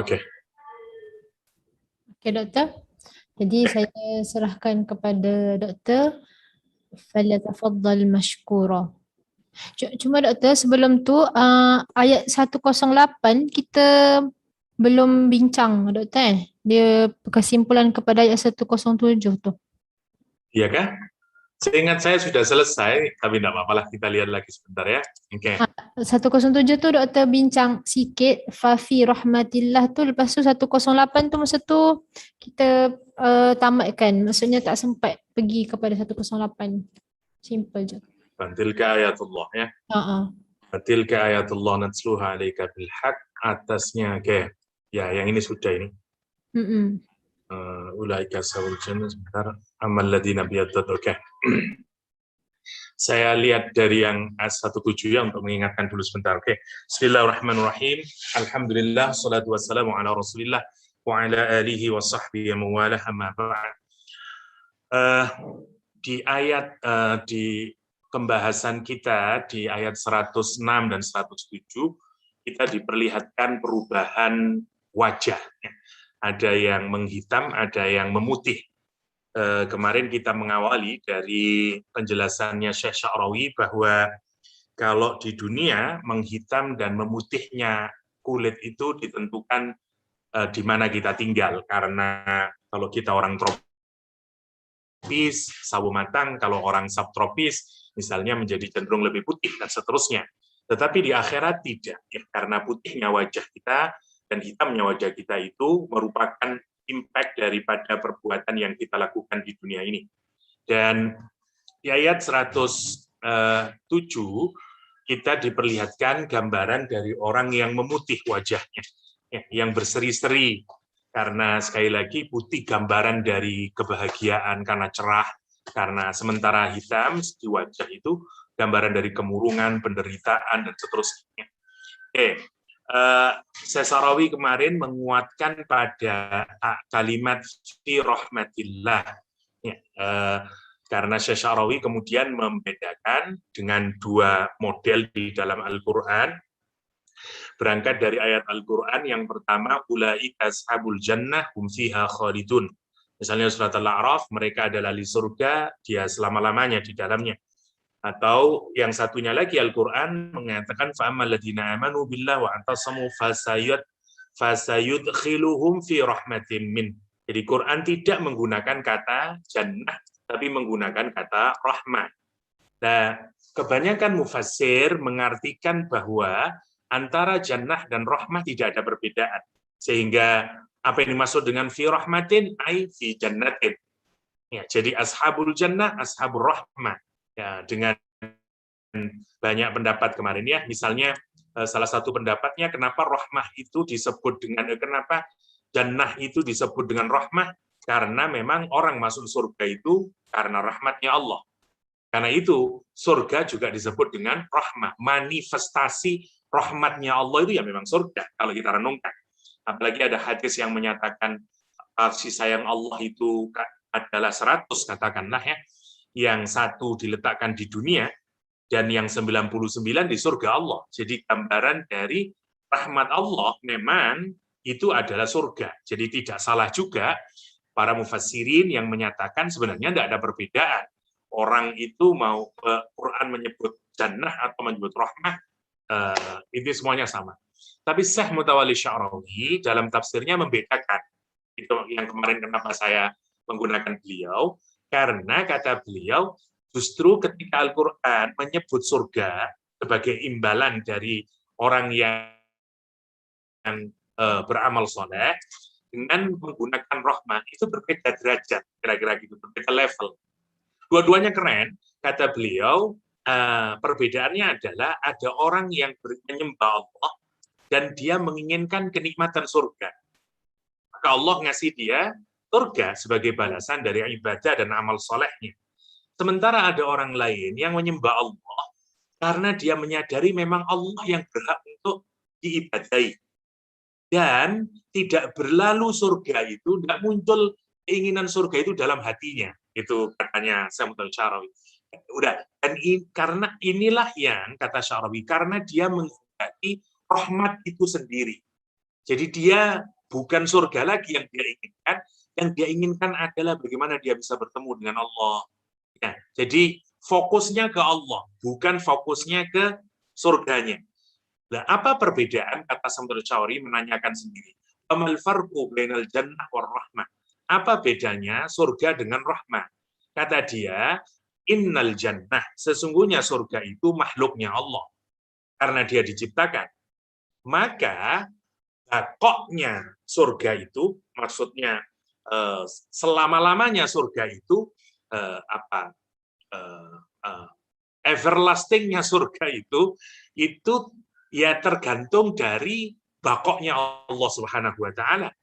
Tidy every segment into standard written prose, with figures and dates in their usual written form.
Oke. Oke, dokter. Jadi saya serahkan kepada dokter. Falyatafaddal mashkura. Cuma dokter, sebelum tu ayat 108 kita belum bincang dokter. Dia kesimpulan kepada ayat 107 tu. Iya kah? Seingat saya sudah selesai, tapi tidak apa-apa lah, kita lihat lagi sebentar ya. Oke. 107 tu dokter bincang sikit. Fafi rahmatillah tu, lepas tu 108 tu masa tu kita tamatkan. Maksudnya tak sempat pergi kepada 108. Simple je. Tilka ayatullah ya. Tilka ayatullah natsluha alaika bil haq, atasnya oke. Ya, yang ini sudah ini. Ulaika sawul jannah, sebentar. Amal ladina biyaddat. Oke. Saya lihat dari yang 17 ya untuk mengingatkan dulu sebentar. Oke. Bismillahirrahmanirrahim. Alhamdulillah salatu wassalamu ala Rasulillah wa ala alihi wa sahbihi wa wala amma ba'd. Di pembahasan kita di ayat 106 dan 107 kita diperlihatkan perubahan wajah. Ada yang menghitam, ada yang memutih. Kemarin kita mengawali dari penjelasannya Syekh Sya'rawi bahwa kalau di dunia menghitam dan memutihnya kulit itu ditentukan di mana kita tinggal, karena kalau kita orang tropis, sawo matang, kalau orang subtropis misalnya menjadi cenderung lebih putih dan seterusnya. Tetapi di akhirat tidak, ya, karena putihnya wajah kita dan hitamnya wajah kita itu merupakan impact daripada perbuatan yang kita lakukan di dunia ini. Dan di ayat 107 kita diperlihatkan gambaran dari orang yang memutih wajahnya, yang berseri-seri, karena sekali lagi putih gambaran dari kebahagiaan karena cerah, karena sementara hitam di wajah itu gambaran dari kemurungan, penderitaan, dan seterusnya. Syarawi kemarin menguatkan pada kalimat fi rahmatillah, karena Syarawi kemudian membedakan dengan dua model di dalam Al-Quran. Berangkat dari ayat Al-Quran yang pertama, ulaika ashabul jannah hum fiha khalidun. Misalnya surat Al-A'raf, mereka adalah di surga, dia selama-lamanya di dalamnya. Atau yang satunya lagi Al-Quran mengatakan fa'ammal ladzina amanu billah wa antasamu fasayudkhiluhum fi rahmatin min. Jadi Quran tidak menggunakan kata jannah tapi menggunakan kata rahmat. Nah, kebanyakan mufassir mengartikan bahwa antara jannah dan rahmah tidak ada perbedaan. Sehingga apa yang dimaksud dengan fi rahmatin ai fi jannatin. Ya, jadi ashabul jannah, ashabul rahmah. Ya, dengan banyak pendapat kemarin ya, misalnya salah satu pendapatnya kenapa rahmah itu disebut dengan kenapa jannah itu disebut dengan rahmah, karena memang orang masuk surga itu karena rahmatnya Allah. Karena itu surga juga disebut dengan rahmah, manifestasi rahmatnya Allah itu ya memang surga kalau kita renungkan. Apalagi ada hadis yang menyatakan kasih sayang Allah itu adalah 100 katakanlah ya, yang satu diletakkan di dunia dan yang 99 di surga Allah. Jadi gambaran dari rahmat Allah memang itu adalah surga. Jadi tidak salah juga para mufassirin yang menyatakan sebenarnya tidak ada perbedaan. Orang itu mau Quran menyebut jannah atau menyebut rahmah, itu semuanya sama. Tapi Syekh Mutawalli Sya'rawi dalam tafsirnya membedakan. Itu yang kemarin kenapa saya menggunakan beliau, karena kata beliau justru ketika Al-Quran menyebut surga sebagai imbalan dari orang yang beramal soleh, dengan menggunakan rahmah itu berbeda derajat, kira-kira gitu, berbeda level. Dua-duanya keren, kata beliau. Perbedaannya adalah ada orang yang menyembah Allah dan dia menginginkan kenikmatan surga. Maka Allah ngasih dia surga sebagai balasan dari ibadah dan amal solehnya. Sementara ada orang lain yang menyembah Allah karena dia menyadari memang Allah yang berhak untuk diibadahi. Dan tidak berlalu surga itu, tidak muncul keinginan surga itu dalam hatinya. Itu katanya Syekh Sya'rawi. Udah, dan karena inilah yang kata Sya'rawi, karena dia menghendaki rahmat itu sendiri. Jadi dia bukan surga lagi yang dia inginkan. Yang dia inginkan adalah bagaimana dia bisa bertemu dengan Allah. Ya, jadi fokusnya ke Allah, bukan fokusnya ke surganya. Nah, apa perbedaan, kata Samsul Chauri menanyakan sendiri. Amal farqu bainal jannah war rahmah. Apa bedanya surga dengan rahmah? Kata dia, innal jannah, sesungguhnya surga itu makhluknya Allah. Karena dia diciptakan. Maka bakoknya surga itu, maksudnya selama-lamanya surga itu everlastingnya surga itu ya tergantung dari bakoknya Allah Subhanahu wa taala.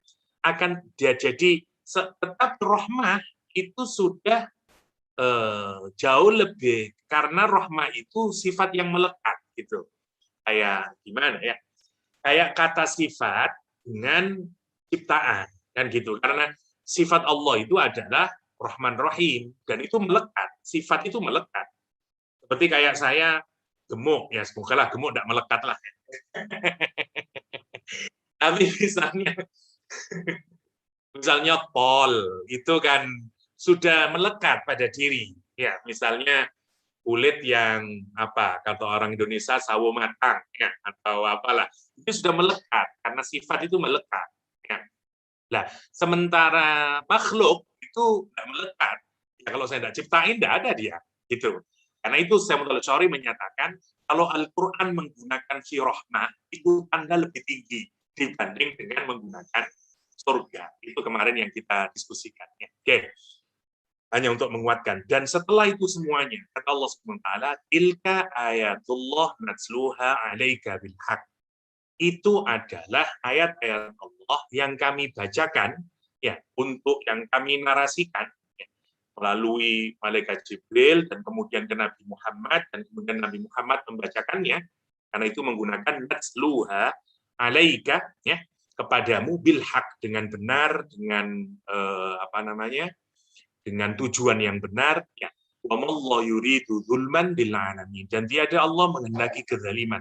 Akan dia jadi tetap rahmah itu sudah jauh lebih, karena rahmah itu sifat yang melekat gitu. Kayak gimana ya? Kayak kata sifat dengan ciptaan kan gitu. Karena sifat Allah itu adalah Rahman Rahim dan itu melekat. Sifat itu melekat. Seperti kayak saya gemuk, ya semoga gemuk tidak melekat lah. Tapi misalnya pol itu kan sudah melekat pada diri. Ya, misalnya kulit yang apa kata orang Indonesia sawo matang, ya, atau apalah, itu sudah melekat karena sifat itu melekat. Ya. Nah, sementara makhluk itu tidak melekat. Ya, kalau saya tidak ciptain, tidak ada dia. Gitu. Karena itu Samsul Chauri menyatakan kalau Al-Quran menggunakan fi rahmah itu tanda lebih tinggi dibanding dengan menggunakan surga. Itu kemarin yang kita diskusikan. Ya. Oke. Hanya untuk menguatkan. Dan setelah itu semuanya, kata Allah SWT, tilka ayatullah natsluha alaika bilhaq. Itu adalah ayat-ayat Allah yang kami bacakan, ya, untuk yang kami narasikan, ya, melalui malaikat Jibril, dan kemudian ke Nabi Muhammad, dan kemudian Nabi Muhammad membacakannya, karena itu menggunakan natsluha alaika, ya, kepadamu bilhaq, dengan benar, dengan dengan tujuan yang benar, ya. Wallahu yuridu dzulman lil alamin, dan tiada Allah menghendaki kezaliman.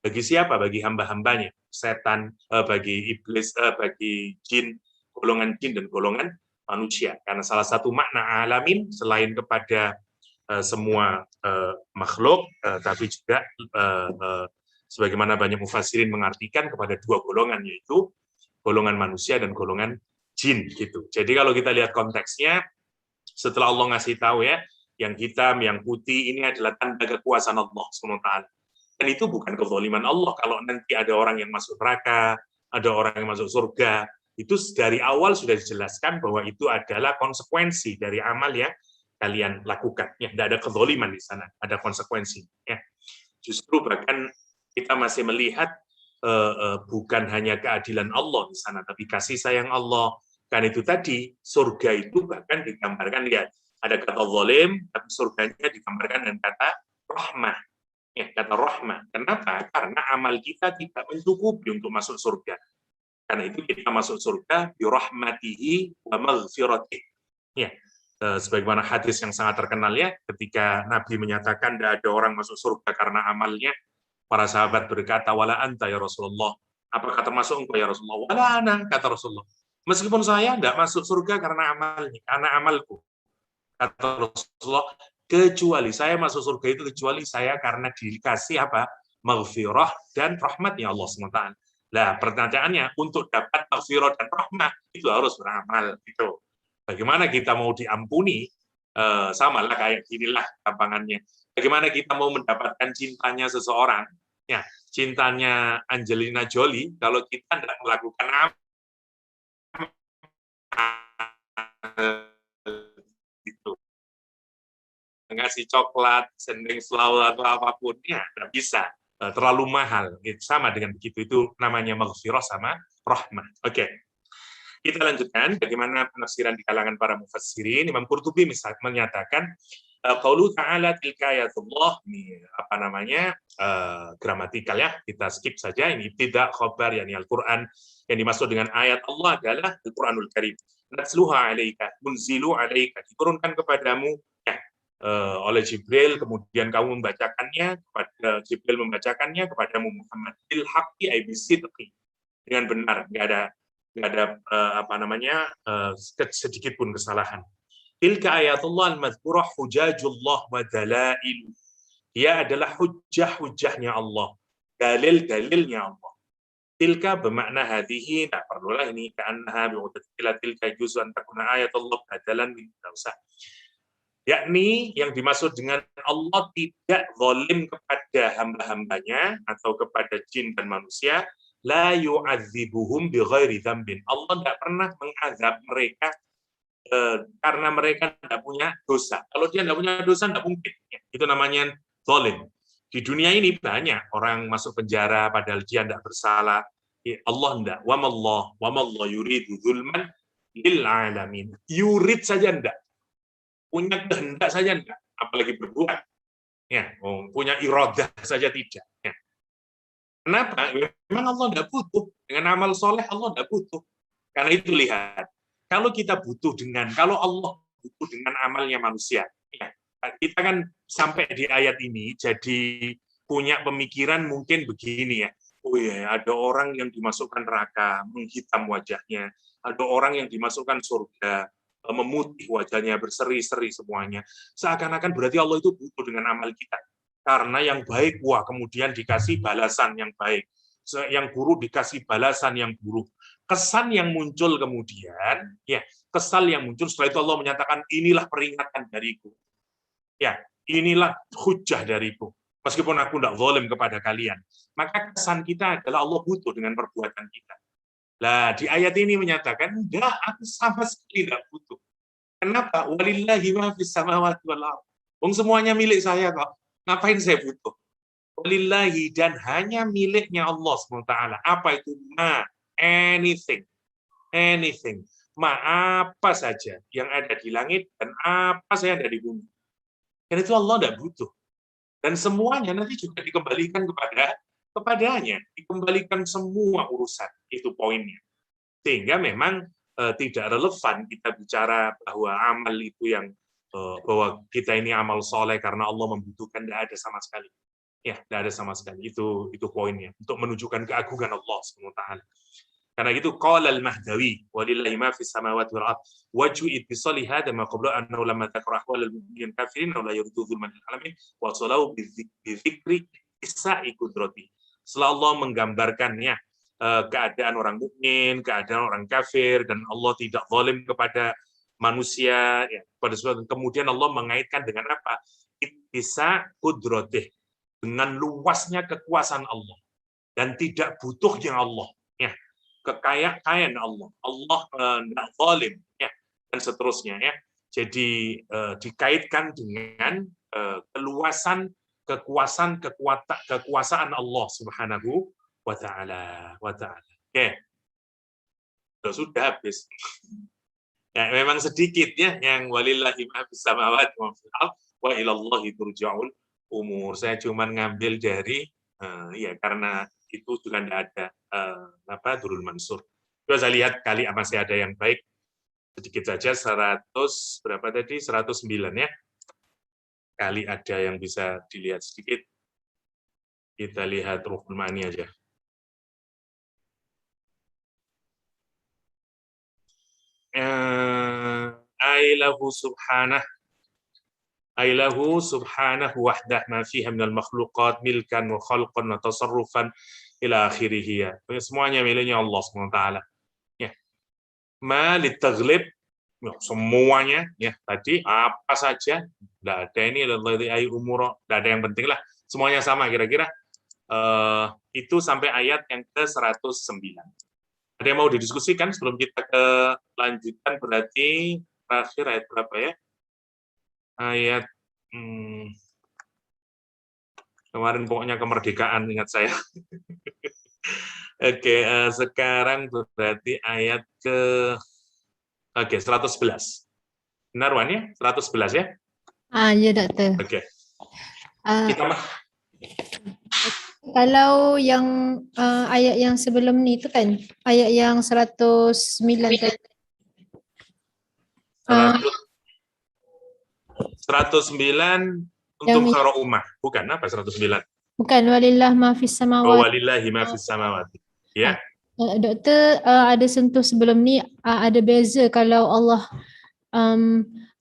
Bagi siapa? Bagi hamba-hambanya, setan, bagi iblis, bagi jin, golongan jin dan golongan manusia. Karena salah satu makna alamin selain kepada semua makhluk, tapi juga sebagaimana banyak mufassirin mengartikan kepada dua golongan, yaitu golongan manusia dan golongan jin gitu. Jadi kalau kita lihat konteksnya, setelah Allah ngasih tahu ya, yang hitam, yang putih, ini adalah tanda kekuasaan Allah SWT. Dan itu bukan kezaliman Allah. Kalau nanti ada orang yang masuk neraka, ada orang yang masuk surga, itu dari awal sudah dijelaskan bahwa itu adalah konsekuensi dari amal yang kalian lakukan. Ya, tidak ada kezaliman di sana, ada konsekuensi. Ya. Justru bahkan kita masih melihat bukan hanya keadilan Allah di sana, tapi kasih sayang Allah. Kan itu tadi, surga itu bahkan digambarkan, ya, ada kata zalim, tapi surganya digambarkan dengan kata rahmah. Ya, kata rahmah. Kenapa? Karena amal kita tidak mencukupi untuk masuk surga. Karena itu kita masuk surga bi rahmatihi wa maghfiratih. Ya, sebagaimana hadis yang sangat terkenal ya, ketika Nabi menyatakan tidak ada orang masuk surga karena amalnya, para sahabat berkata, wala anta ya Rasulullah. Apakah termasuk engkau ya Rasulullah? Wala ana, kata Rasulullah. Meskipun saya tidak masuk surga karena amalnya, karena amalku. Kata Rasulullah, kecuali saya masuk surga itu kecuali saya karena dikasih apa? Maghfirah dan rahmatnya Allah SWT. Nah, pertanyaannya, untuk dapat maghfirah dan rahmat itu harus beramal. Gitu. Bagaimana kita mau diampuni? Sama lah kayak ginilah gampangannya. Bagaimana kita mau mendapatkan cintanya seseorang? Ya, cintanya Angelina Jolie, kalau kita tidak melakukan amal, gitu, ngasih coklat, sending selawat atau apapun, ya tidak bisa, terlalu mahal. Sama dengan begitu, itu namanya maghfirah sama rahmah. Oke, kita lanjutkan bagaimana penafsiran di kalangan para mufassirin. Imam Qurtubi menyatakan qaulu ta'ala tilka ayatullah, ini apa namanya, gramatikal ya, kita skip saja, ini tidak khabar, yakni Al-Quran. Yang dimaksud dengan ayat Allah adalah Al-Quranul Karim. Natsluha alaika, munzilu alaika, diturunkan kepadamu ya, oleh Jibril, kemudian kamu membacakannya, kepada Jibril membacakannya kepadamu Muhammad bil haqqi ay bisidqi, dengan benar, nggak ada sedikit pun kesalahan. Tilka ayatullah al-madhkurah hujajullah wa dalailu. Dia adalah hujah-hujahnya Allah, dalil-dalilnya Allah. Tilka bermakna hadihi, tak perlulah ini ka'annaha bi'udatikila tilka juz'an takuna ayatullah badalan min usah. Yakni yang dimaksud dengan Allah tidak zalim kepada hamba-hambanya atau kepada jin dan manusia, la yu'adzibuhum bighairi dzambin. Allah tidak pernah mengazab mereka karena mereka tidak punya dosa. Kalau dia tidak punya dosa, tidak mungkin. Itu namanya zalim. Di dunia ini banyak orang masuk penjara padahal dia tidak bersalah. Allah tidak. Wa mallahu yuridu dzulman lil alamin. Yurid saja tidak. Punya kehendak saja enggak, apalagi berbuat. Ya, punya iradah saja tidak. Ya. Kenapa? Memang Allah tidak butuh. Dengan amal soleh Allah tidak butuh. Karena itu lihat, kalau kita butuh kalau Allah butuh dengan amalnya manusia, ya, kita kan sampai di ayat ini jadi punya pemikiran mungkin begini ya. Oh ya, ada orang yang dimasukkan neraka, menghitam wajahnya. Ada orang yang dimasukkan surga, memutih wajahnya, berseri-seri semuanya. Seakan-akan berarti Allah itu butuh dengan amal kita. Karena yang baik, wah kemudian dikasih balasan yang baik. Yang buruk dikasih balasan yang buruk. Kesan yang muncul kemudian, ya, kesal yang muncul setelah itu Allah menyatakan, inilah peringatan dariku. Ya, inilah hujah dariku. Meskipun aku tidak zalim kepada kalian. Maka kesan kita adalah Allah butuh dengan perbuatan kita. Nah, di ayat ini menyatakan, enggak, aku sama sekali tidak butuh. Kenapa? Walillahi ma fis samawati wal ardh. Semuanya milik saya kok. Ngapain saya butuh? Walillahi, dan hanya miliknya Allah SWT. Apa itu? Ma, anything. Anything. Ma, apa saja yang ada di langit dan apa saja yang ada di bumi. Dan itu Allah tidak butuh. Dan semuanya nanti juga dikembalikan kepadanya, dikembalikan semua urusan, itu poinnya. Sehingga memang tidak relevan kita bicara bahwa amal itu yang bahwa kita ini amal soleh karena Allah membutuhkan, tidak ada sama sekali. Ya, tidak ada sama sekali. Itu poinnya untuk menunjukkan keagungan Allah SWT. Karena itu qala al-Mahdawi walillahi ma fis samawati wal ardh wajhu ittisali hadha ma qabla annahu lamma dhakara ahwal al-mu'minin kafirin la yuridu dzulman lil alamin wa salahu bi dzikri isa'i qudrati. Setelah Allah menggambarkannya keadaan orang mukmin, keadaan orang kafir, dan Allah tidak zalim kepada manusia, ya, kemudian Allah mengaitkan dengan apa? Bisa kudrotih, dengan luasnya kekuasaan Allah dan tidak butuhnya Allah, ya, kekayaan Allah, Allah tidak zalim, ya, dan seterusnya, ya. Jadi dikaitkan dengan keluasan kekuasaan Allah Subhanahu wa ta'ala. Oke. Sudah habis. Ya, memang sedikit ya yang walillahi ma fis samawati wa fil ardh wa ilallahi turja'ul umur. Saya cuma ngambil dari ya karena itu juga tidak ada Durrul Mansur. Coba saya lihat kali masih ada yang baik. Sedikit saja 100 berapa tadi? 109 ya. Kali ada yang bisa dilihat sedikit. Kita lihat Ruhul Ma'ani aja. Ailahu subhanahu wahdah ma fiha minal makhluqat milkan wa khalqan wa tasarrufan ila akhirih. Semuanya miliknya Allah SWT. Ya. Ma litaghlib, semuanya ya tadi apa saja, tidak ada ini tidak ada yang penting lah, semuanya sama kira-kira. Itu sampai ayat yang ke-109. Ada yang mau didiskusikan sebelum kita ke lanjutan? Berarti terakhir ayat berapa ya? Ayat kemarin pokoknya kemerdekaan ingat saya. Oke, sekarang berarti ayat ke 111. Benar Wan ya? 111 ya? Ya doktor. Oke. Kalau yang ayat yang sebelum ni tu kan, ayat yang 109 tadi. 109 untuk surah Ummah. Bukan apa 109? Bukan walillah ma fis samawati. Walillahi ma fis samawati. Ya. Doktor ada sentuh sebelum ni, ada beza kalau Allah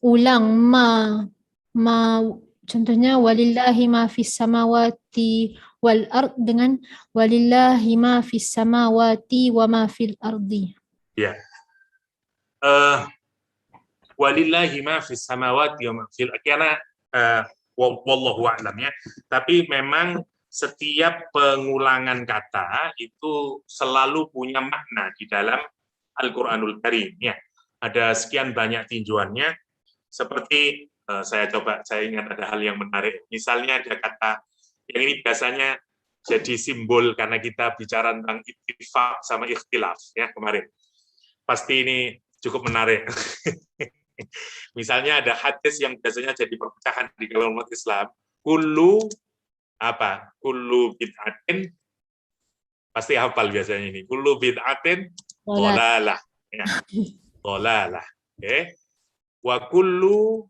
ulang ma contohnya walillahi ma fis samawati wal ard dengan walillahi ma fis samawati wa ma fil ardi. Ya. Walillahi ma fis samawati wa ma fil ardi. Karena wallahu a'lam ya. Tapi memang setiap pengulangan kata itu selalu punya makna di dalam Al-Qur'anul Karim ya. Ada sekian banyak tinjauannya, seperti saya ingat ada hal yang menarik. Misalnya ada kata yang ini biasanya jadi simbol karena kita bicara tentang ittifaq sama ikhtilaf ya kemarin. Pasti ini cukup menarik. Misalnya ada hadis yang biasanya jadi perpecahan di kalangan umat Islam. Kullu bid'atin, pasti hafal biasanya ini. Kullu bid'atin dhalalah. Ya. Dhalalah. Oke. Wa kullu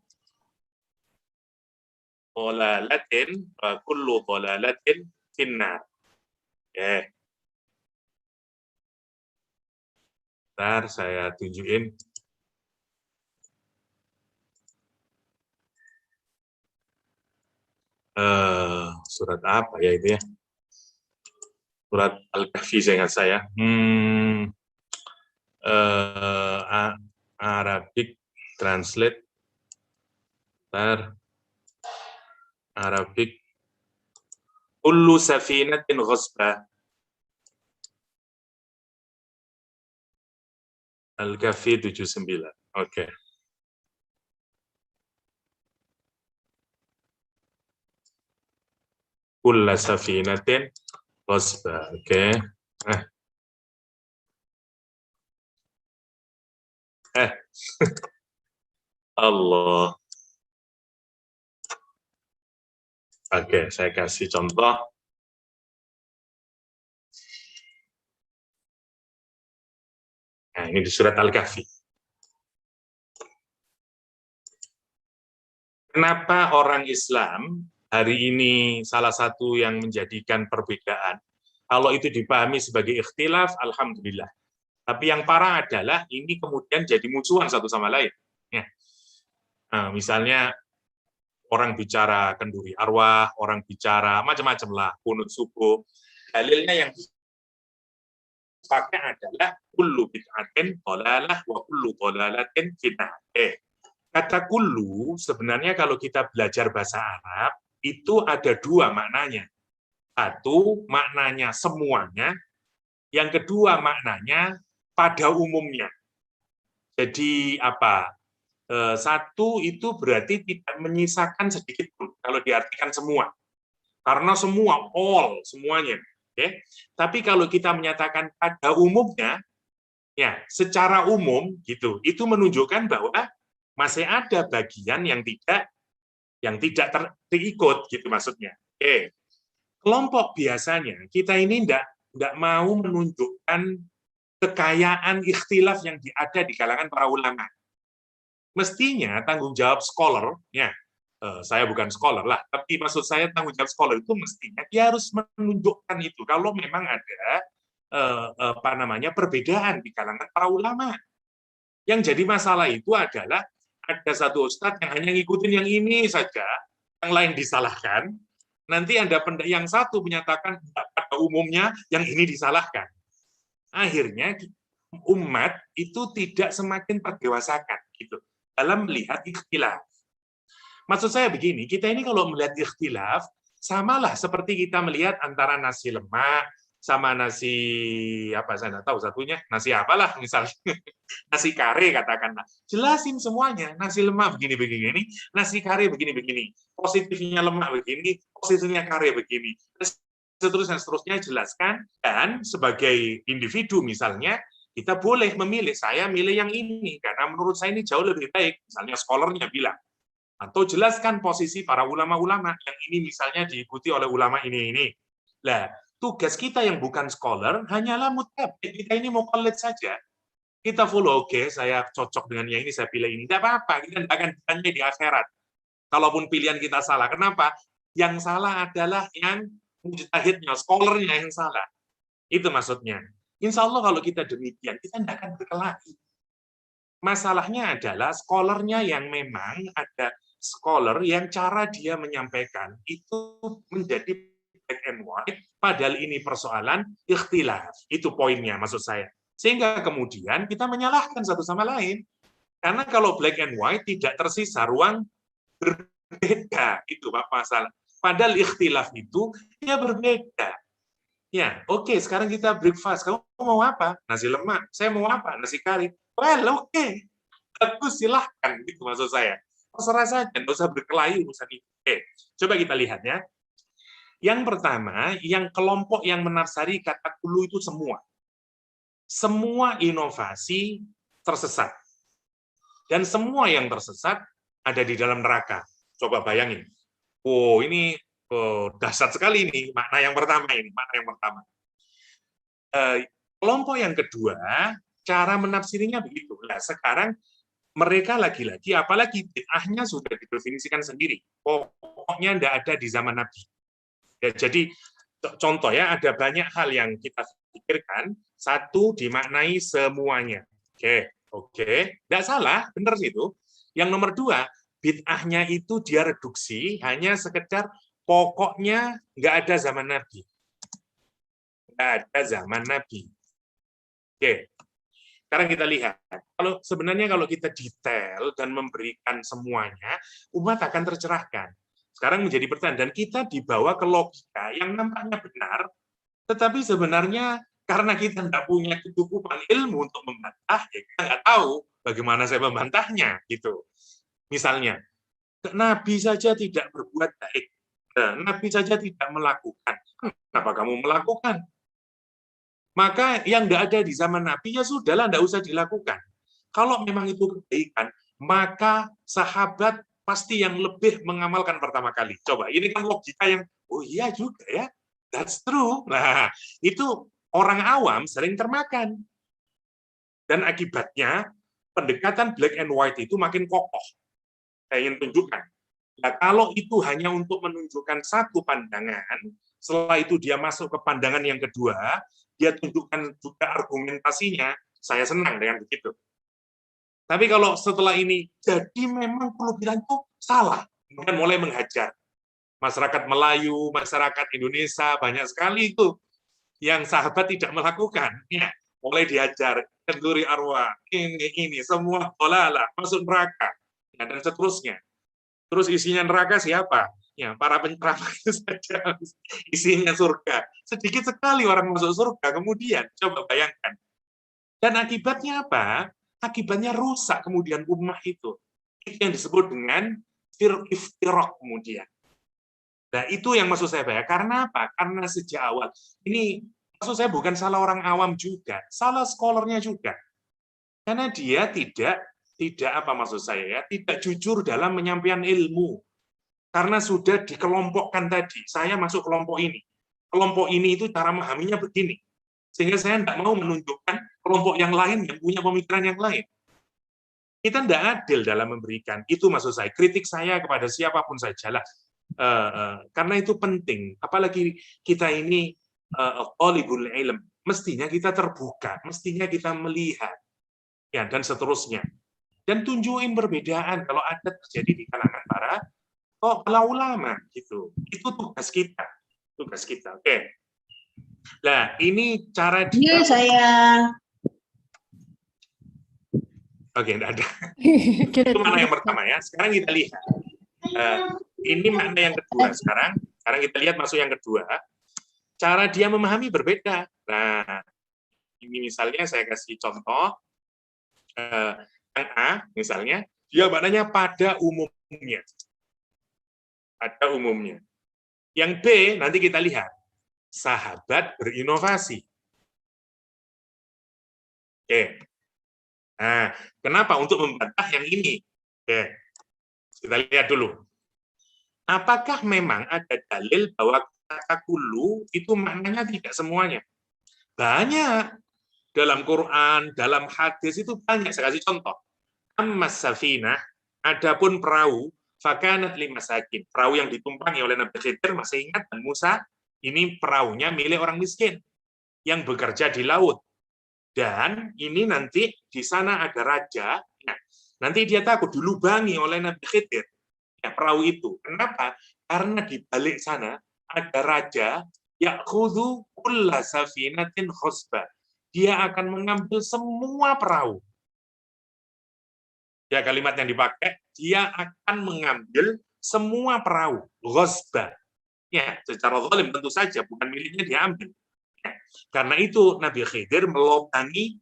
dhalalatin finnar. Oke. Bentar, saya tunjukin. Surat apa ya itu ya? Surat Al-Kahfi ingat saya. Arabic translate. Arabic. Kullu safinatin ghasbah. Al-Kahfi 79. Oke. Kulla safinatin ghasbah. Oke. Allah. Oke, saya kasih contoh. Nah, ini di surat Al-Kahfi. Kenapa orang Islam hari ini salah satu yang menjadikan perbedaan? Kalau itu dipahami sebagai ikhtilaf, alhamdulillah. Tapi yang parah adalah ini kemudian jadi musuhan satu sama lain. Ya. Nah, misalnya orang bicara kenduri arwah, orang bicara macam-macam lah, kunut subuh. Dalilnya yang pakai adalah kullu bid'atin dhalalah wa kullu dhalalatin finnar. Kata kullu sebenarnya kalau kita belajar bahasa Arab itu ada dua maknanya. Satu maknanya semuanya, yang kedua maknanya pada umumnya. Jadi apa? Satu itu berarti tidak menyisakan sedikit pun kalau diartikan semua. Karena semua, all, semuanya. Okay? Tapi kalau kita menyatakan pada umumnya, ya secara umum gitu, itu menunjukkan bahwa masih ada bagian yang tidak terikut gitu maksudnya. Okay. Kelompok biasanya kita ini tidak mau menunjukkan kekayaan ikhtilaf yang ada di kalangan para ulama. Mestinya tanggung jawab scholar, ya saya bukan scholar lah, tapi maksud saya tanggung jawab scholar itu mestinya dia harus menunjukkan itu kalau memang ada perbedaan di kalangan para ulama. Yang jadi masalah itu adalah ada satu ustadz yang hanya ngikutin yang ini saja, yang lain disalahkan. Nanti ada yang satu menyatakan pada umumnya yang ini disalahkan. Akhirnya umat itu tidak semakin terdewasakan gitu dalam melihat ikhtilaf. Maksud saya begini, kita ini kalau melihat ikhtilaf, samalah seperti kita melihat antara nasi lemak sama nasi apa saya nggak tahu satunya, nasi apalah misalnya, nasi kare katakanlah. Jelasin semuanya, nasi lemak begini-begini, nasi kare begini-begini, positifnya lemak begini, positifnya kare begini, seterusnya jelaskan, dan sebagai individu misalnya, kita boleh memilih, saya milih yang ini, karena menurut saya ini jauh lebih baik, misalnya scholarnya bilang. Atau jelaskan posisi para ulama-ulama, yang ini misalnya diikuti oleh ulama ini. Nah, tugas kita yang bukan scholar, hanyalah mutabik, kita ini mau college saja. Kita follow, oke, saya cocok dengan yang ini, saya pilih ini. Tidak apa-apa, kita tidak akan ditanya di akhirat. Kalaupun pilihan kita salah. Kenapa? Yang salah adalah yang mujtahidnya, scholarnya yang salah. Itu maksudnya. Insya Allah kalau kita demikian, kita tidak akan berkelahi. Masalahnya adalah scholarnya yang memang ada scholar yang cara dia menyampaikan itu menjadi black and white, padahal ini persoalan ikhtilaf. Itu poinnya maksud saya. Sehingga kemudian kita menyalahkan satu sama lain. Karena kalau black and white tidak tersisa ruang berbeda. Itu masalah. Padahal ikhtilaf itu ya berbeda. Ya, oke, sekarang kita breakfast. Kamu mau apa? Nasi lemak. Saya mau apa? Nasi kari. Well, oke. Bagus, silahkan. Gitu maksud saya. Terserah saja, nggak usah berkelahi urusan itu. Oke, coba kita lihat ya. Yang pertama, yang kelompok yang menafsiri kata kulu itu semua. Semua inovasi tersesat. Dan semua yang tersesat ada di dalam neraka. Coba bayangin. Oh, ini dahsyat sekali ini makna yang pertama ini. Makna yang pertama. Kelompok yang kedua, cara menafsirinya begitu. Nah, sekarang mereka lagi-lagi, apalagi bid'ahnya sudah didefinisikan sendiri. Pokoknya tidak ada di zaman Nabi. Ya, jadi contoh ya, ada banyak hal yang kita pikirkan. Satu, dimaknai semuanya. Oke, tidak salah, benar sih itu. Yang nomor dua, bid'ahnya itu dia reduksi hanya sekedar pokoknya nggak ada zaman Nabi. Nggak ada zaman Nabi. Oke. Sekarang kita lihat, kalau kita detail dan memberikan semuanya, umat akan tercerahkan. Sekarang menjadi pertanyaan, dan kita dibawa ke logika yang nampaknya benar, tetapi sebenarnya karena kita tidak punya kecukupan ilmu untuk membantah, ya kita nggak tahu bagaimana saya membantahnya. Gitu. Misalnya, Nabi saja tidak berbuat baik, Nabi saja tidak melakukan. Kenapa kamu melakukan? Maka yang tidak ada di zaman Nabi, ya sudahlah, tidak usah dilakukan. Kalau memang itu kebaikan, maka sahabat pasti yang lebih mengamalkan pertama kali. Coba, ini kan logika yang, oh iya juga ya, that's true. Nah, itu orang awam sering termakan. Dan akibatnya, pendekatan black and white itu makin kokoh. Saya ingin tunjukkan. Nah, kalau itu hanya untuk menunjukkan satu pandangan, setelah itu dia masuk ke pandangan yang kedua, dia tunjukkan juga argumentasinya, saya senang dengan begitu. Tapi kalau setelah ini, jadi memang perlu bilang itu salah, kemudian mulai menghajar. Masyarakat Melayu, masyarakat Indonesia, banyak sekali itu yang sahabat tidak melakukan. Ya, mulai dihajar, kenduri arwah, ini, semua dolalah, masuk neraka, ya, dan seterusnya. Terus isinya neraka siapa? Ya, para penceramah itu saja. Isinya surga. Sedikit sekali orang masuk surga, kemudian coba bayangkan. Dan akibatnya apa? Akibatnya rusak kemudian ummah itu. Itu yang disebut dengan iftiraq kemudian. Nah, itu yang maksud saya, Pak. Karena apa? Karena sejak awal. Ini maksud saya bukan salah orang awam juga, salah scholarnya juga. Karena dia tidak apa maksud saya ya, tidak jujur dalam menyampaikan ilmu. Karena sudah dikelompokkan tadi, saya masuk kelompok ini. Kelompok ini itu cara memahaminya begini. Sehingga saya tidak mau menunjukkan kelompok yang lain yang punya pemikiran yang lain. Kita tidak adil dalam memberikan. Itu maksud saya. Kritik saya kepada siapapun sajalah. Karena itu penting. Apalagi kita ini thalibul ilm. Mestinya kita terbuka. Mestinya kita melihat. Ya, dan seterusnya. Dan tunjukin perbedaan kalau ada terjadi di kalangan para ulama gitu. Itu tugas kita. Oke. Nah, ini cara Iya, saya. Oke, enggak ada. Itu makna yang pertama ya. Sekarang kita lihat. Ini makna yang kedua sekarang. Sekarang kita lihat masuk yang kedua. Cara dia memahami berbeda. Nah, ini misalnya saya kasih contoh. Yang A, misalnya, dia maknanya pada umumnya. Pada umumnya. Yang B, nanti kita lihat. Sahabat berinovasi. Oke. Nah, kenapa? Untuk membantah yang ini. Oke. Kita lihat dulu. Apakah memang ada dalil bahwa kata kulu itu maknanya tidak semuanya? Banyak. Dalam Quran, dalam hadis itu banyak. Saya kasih contoh. Ammas safinah, adapun perahu, fakanat limasakin. Perahu yang ditumpangi oleh Nabi Khidir, masih ingat, dan Musa, ini perahunya milik orang miskin yang bekerja di laut. Dan ini nanti di sana ada raja, nah, nanti dia takut dilubangi oleh Nabi Khidir, ya, perahu itu. Kenapa? Karena di balik sana ada raja, ya'khudhu kulla safinatin khusbah. Dia akan mengambil semua perahu. Ya, kalimat yang dipakai, dia akan mengambil semua perahu, ghasbah. Ya, secara zalim tentu saja, bukan miliknya diambil. Ya, karena itu Nabi Khidir melobangi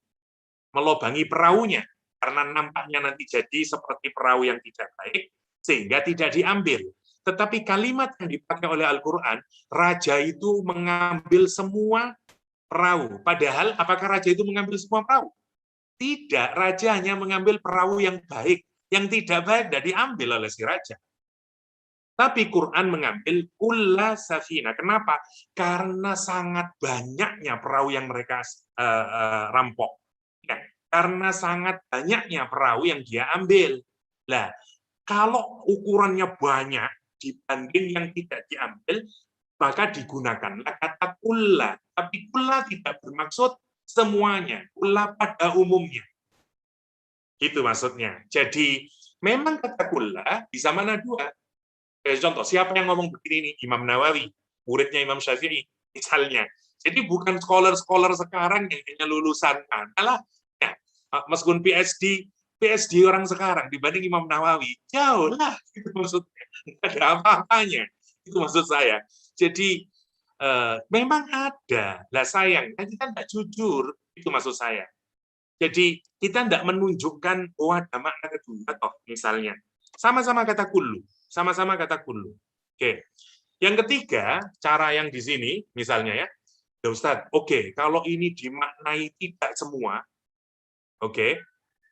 perahunya, karena nampaknya nanti jadi seperti perahu yang tidak baik, sehingga tidak diambil. Tetapi kalimat yang dipakai oleh Al-Quran, raja itu mengambil semua perahu. Padahal, apakah raja itu mengambil semua perahu? Tidak, raja hanya mengambil perahu yang baik. Yang tidak baik tidak diambil oleh si raja. Tapi Quran mengambil kulla safina. Kenapa? Karena sangat banyaknya perahu yang mereka rampok. Ya, karena sangat banyaknya perahu yang dia ambil. Nah, kalau ukurannya banyak dibanding yang tidak diambil, maka digunakanlah kata kulla. Tapi kulla tidak bermaksud semuanya. Kulla pada umumnya. Itu maksudnya. Jadi, memang kata kulla bisa mana dua. Contoh, siapa yang ngomong begini nih? Imam Nawawi, muridnya Imam Syafi'i, misalnya. Jadi bukan scholar-scholar sekarang yang hanya lulusan adalah ya, meskipun PhD orang sekarang dibanding Imam Nawawi, jauh lah, itu maksudnya. Tidak ada apa-apanya, itu maksud saya. Jadi memang ada, lah sayangnya kita tidak jujur, itu maksud saya. Jadi kita tidak menunjukkan bahwa ada makna kedua, toh misalnya. Sama-sama kata kullu. Sama-sama kata kullu. Oke. Yang ketiga, cara yang di sini, misalnya ya Ustadz, oke, kalau ini dimaknai tidak semua, oke,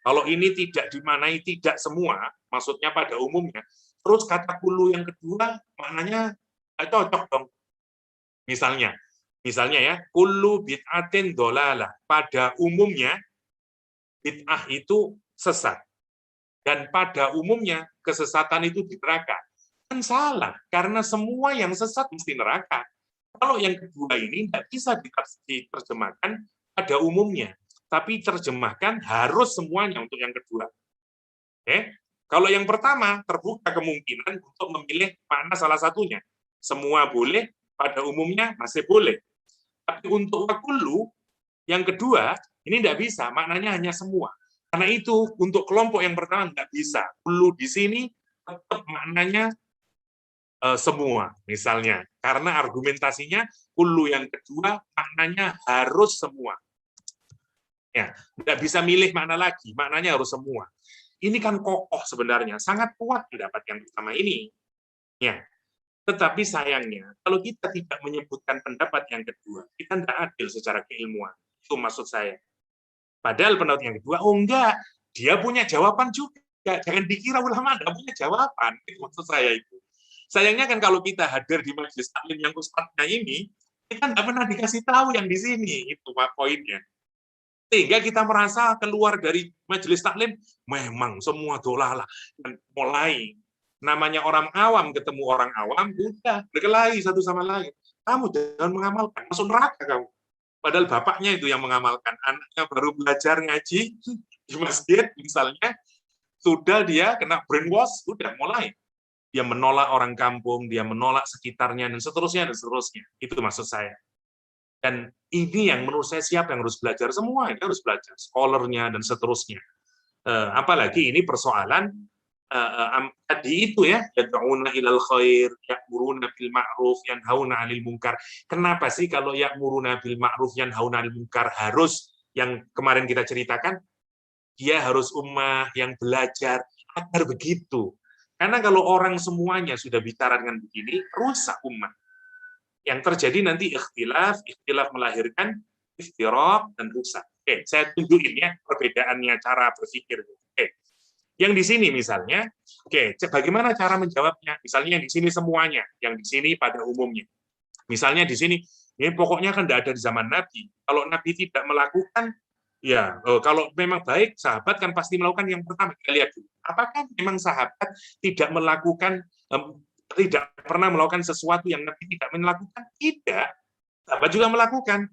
kalau ini tidak dimaknai tidak semua, maksudnya pada umumnya, terus kata kullu yang kedua, maknanya cocok dong. Misalnya ya, kullu bid'atin dolalah, pada umumnya, bid'ah itu sesat. Dan pada umumnya, kesesatan itu di neraka. Kan salah, karena semua yang sesat mesti neraka. Kalau yang kedua ini tidak bisa diterjemahkan pada umumnya, tapi terjemahkan harus semuanya untuk yang kedua. Oke? Kalau yang pertama, terbuka kemungkinan untuk memilih makna salah satunya. Semua boleh, pada umumnya masih boleh. Tapi untuk wakullu, yang kedua, ini tidak bisa, maknanya hanya semua. Karena itu, untuk kelompok yang pertama nggak bisa. Kullu di sini tetap maknanya semua, misalnya. Karena argumentasinya, kullu yang kedua maknanya harus semua. Ya, nggak bisa milih makna lagi, maknanya harus semua. Ini kan kokoh sebenarnya, sangat kuat pendapat yang pertama ini. Ya, tetapi sayangnya, kalau kita tidak menyebutkan pendapat yang kedua, kita tidak adil secara keilmuan. Itu maksud saya. Padahal pendapat yang kedua, oh enggak, dia punya jawaban juga. Jangan dikira ulama tidak punya jawaban. Itu maksud saya itu. Sayangnya kan kalau kita hadir di majelis taklim yang ustadznya ini, kita tidak pernah dikasih tahu yang di sini. Itu poinnya. Sehingga kita merasa keluar dari majelis taklim, memang semua dolalah. Dan mulai, namanya orang awam ketemu orang awam, udah berkelahi satu sama lain. Kamu jangan mengamalkan, masuk neraka kamu. Padahal bapaknya itu yang mengamalkan, anaknya baru belajar ngaji di masjid misalnya, sudah dia kena brainwash, sudah mulai. Dia menolak orang kampung, dia menolak sekitarnya, dan seterusnya, dan seterusnya. Itu maksud saya. Dan ini yang menurut saya siapa yang harus belajar? Semua yang harus belajar, scholarnya, dan seterusnya. Apalagi ini persoalan tadi itu ya, yad'una ilal khair, ya'muruna bil ma'ruf, yanhauna 'anil munkar. Kenapa sih kalau ya'muruna bil ma'ruf, yanhauna 'anil munkar harus yang kemarin kita ceritakan, dia harus ummah yang belajar agar begitu. Karena kalau orang semuanya sudah bicara dengan begini, rusak ummah. Yang terjadi nanti ikhtilaf melahirkan iftiraq dan rusak. Oke, saya tunjukin ya perbedaannya cara berpikir. Oke. Yang di sini misalnya, oke, bagaimana cara menjawabnya? Misalnya yang di sini semuanya, yang di sini pada umumnya. Misalnya di sini, ini pokoknya kan tidak ada di zaman Nabi. Kalau Nabi tidak melakukan, ya kalau memang baik, sahabat kan pasti melakukan yang pertama. Kita lihat dulu. Apakah memang sahabat tidak melakukan, tidak pernah melakukan sesuatu yang Nabi tidak melakukan? Tidak. Sahabat juga melakukan.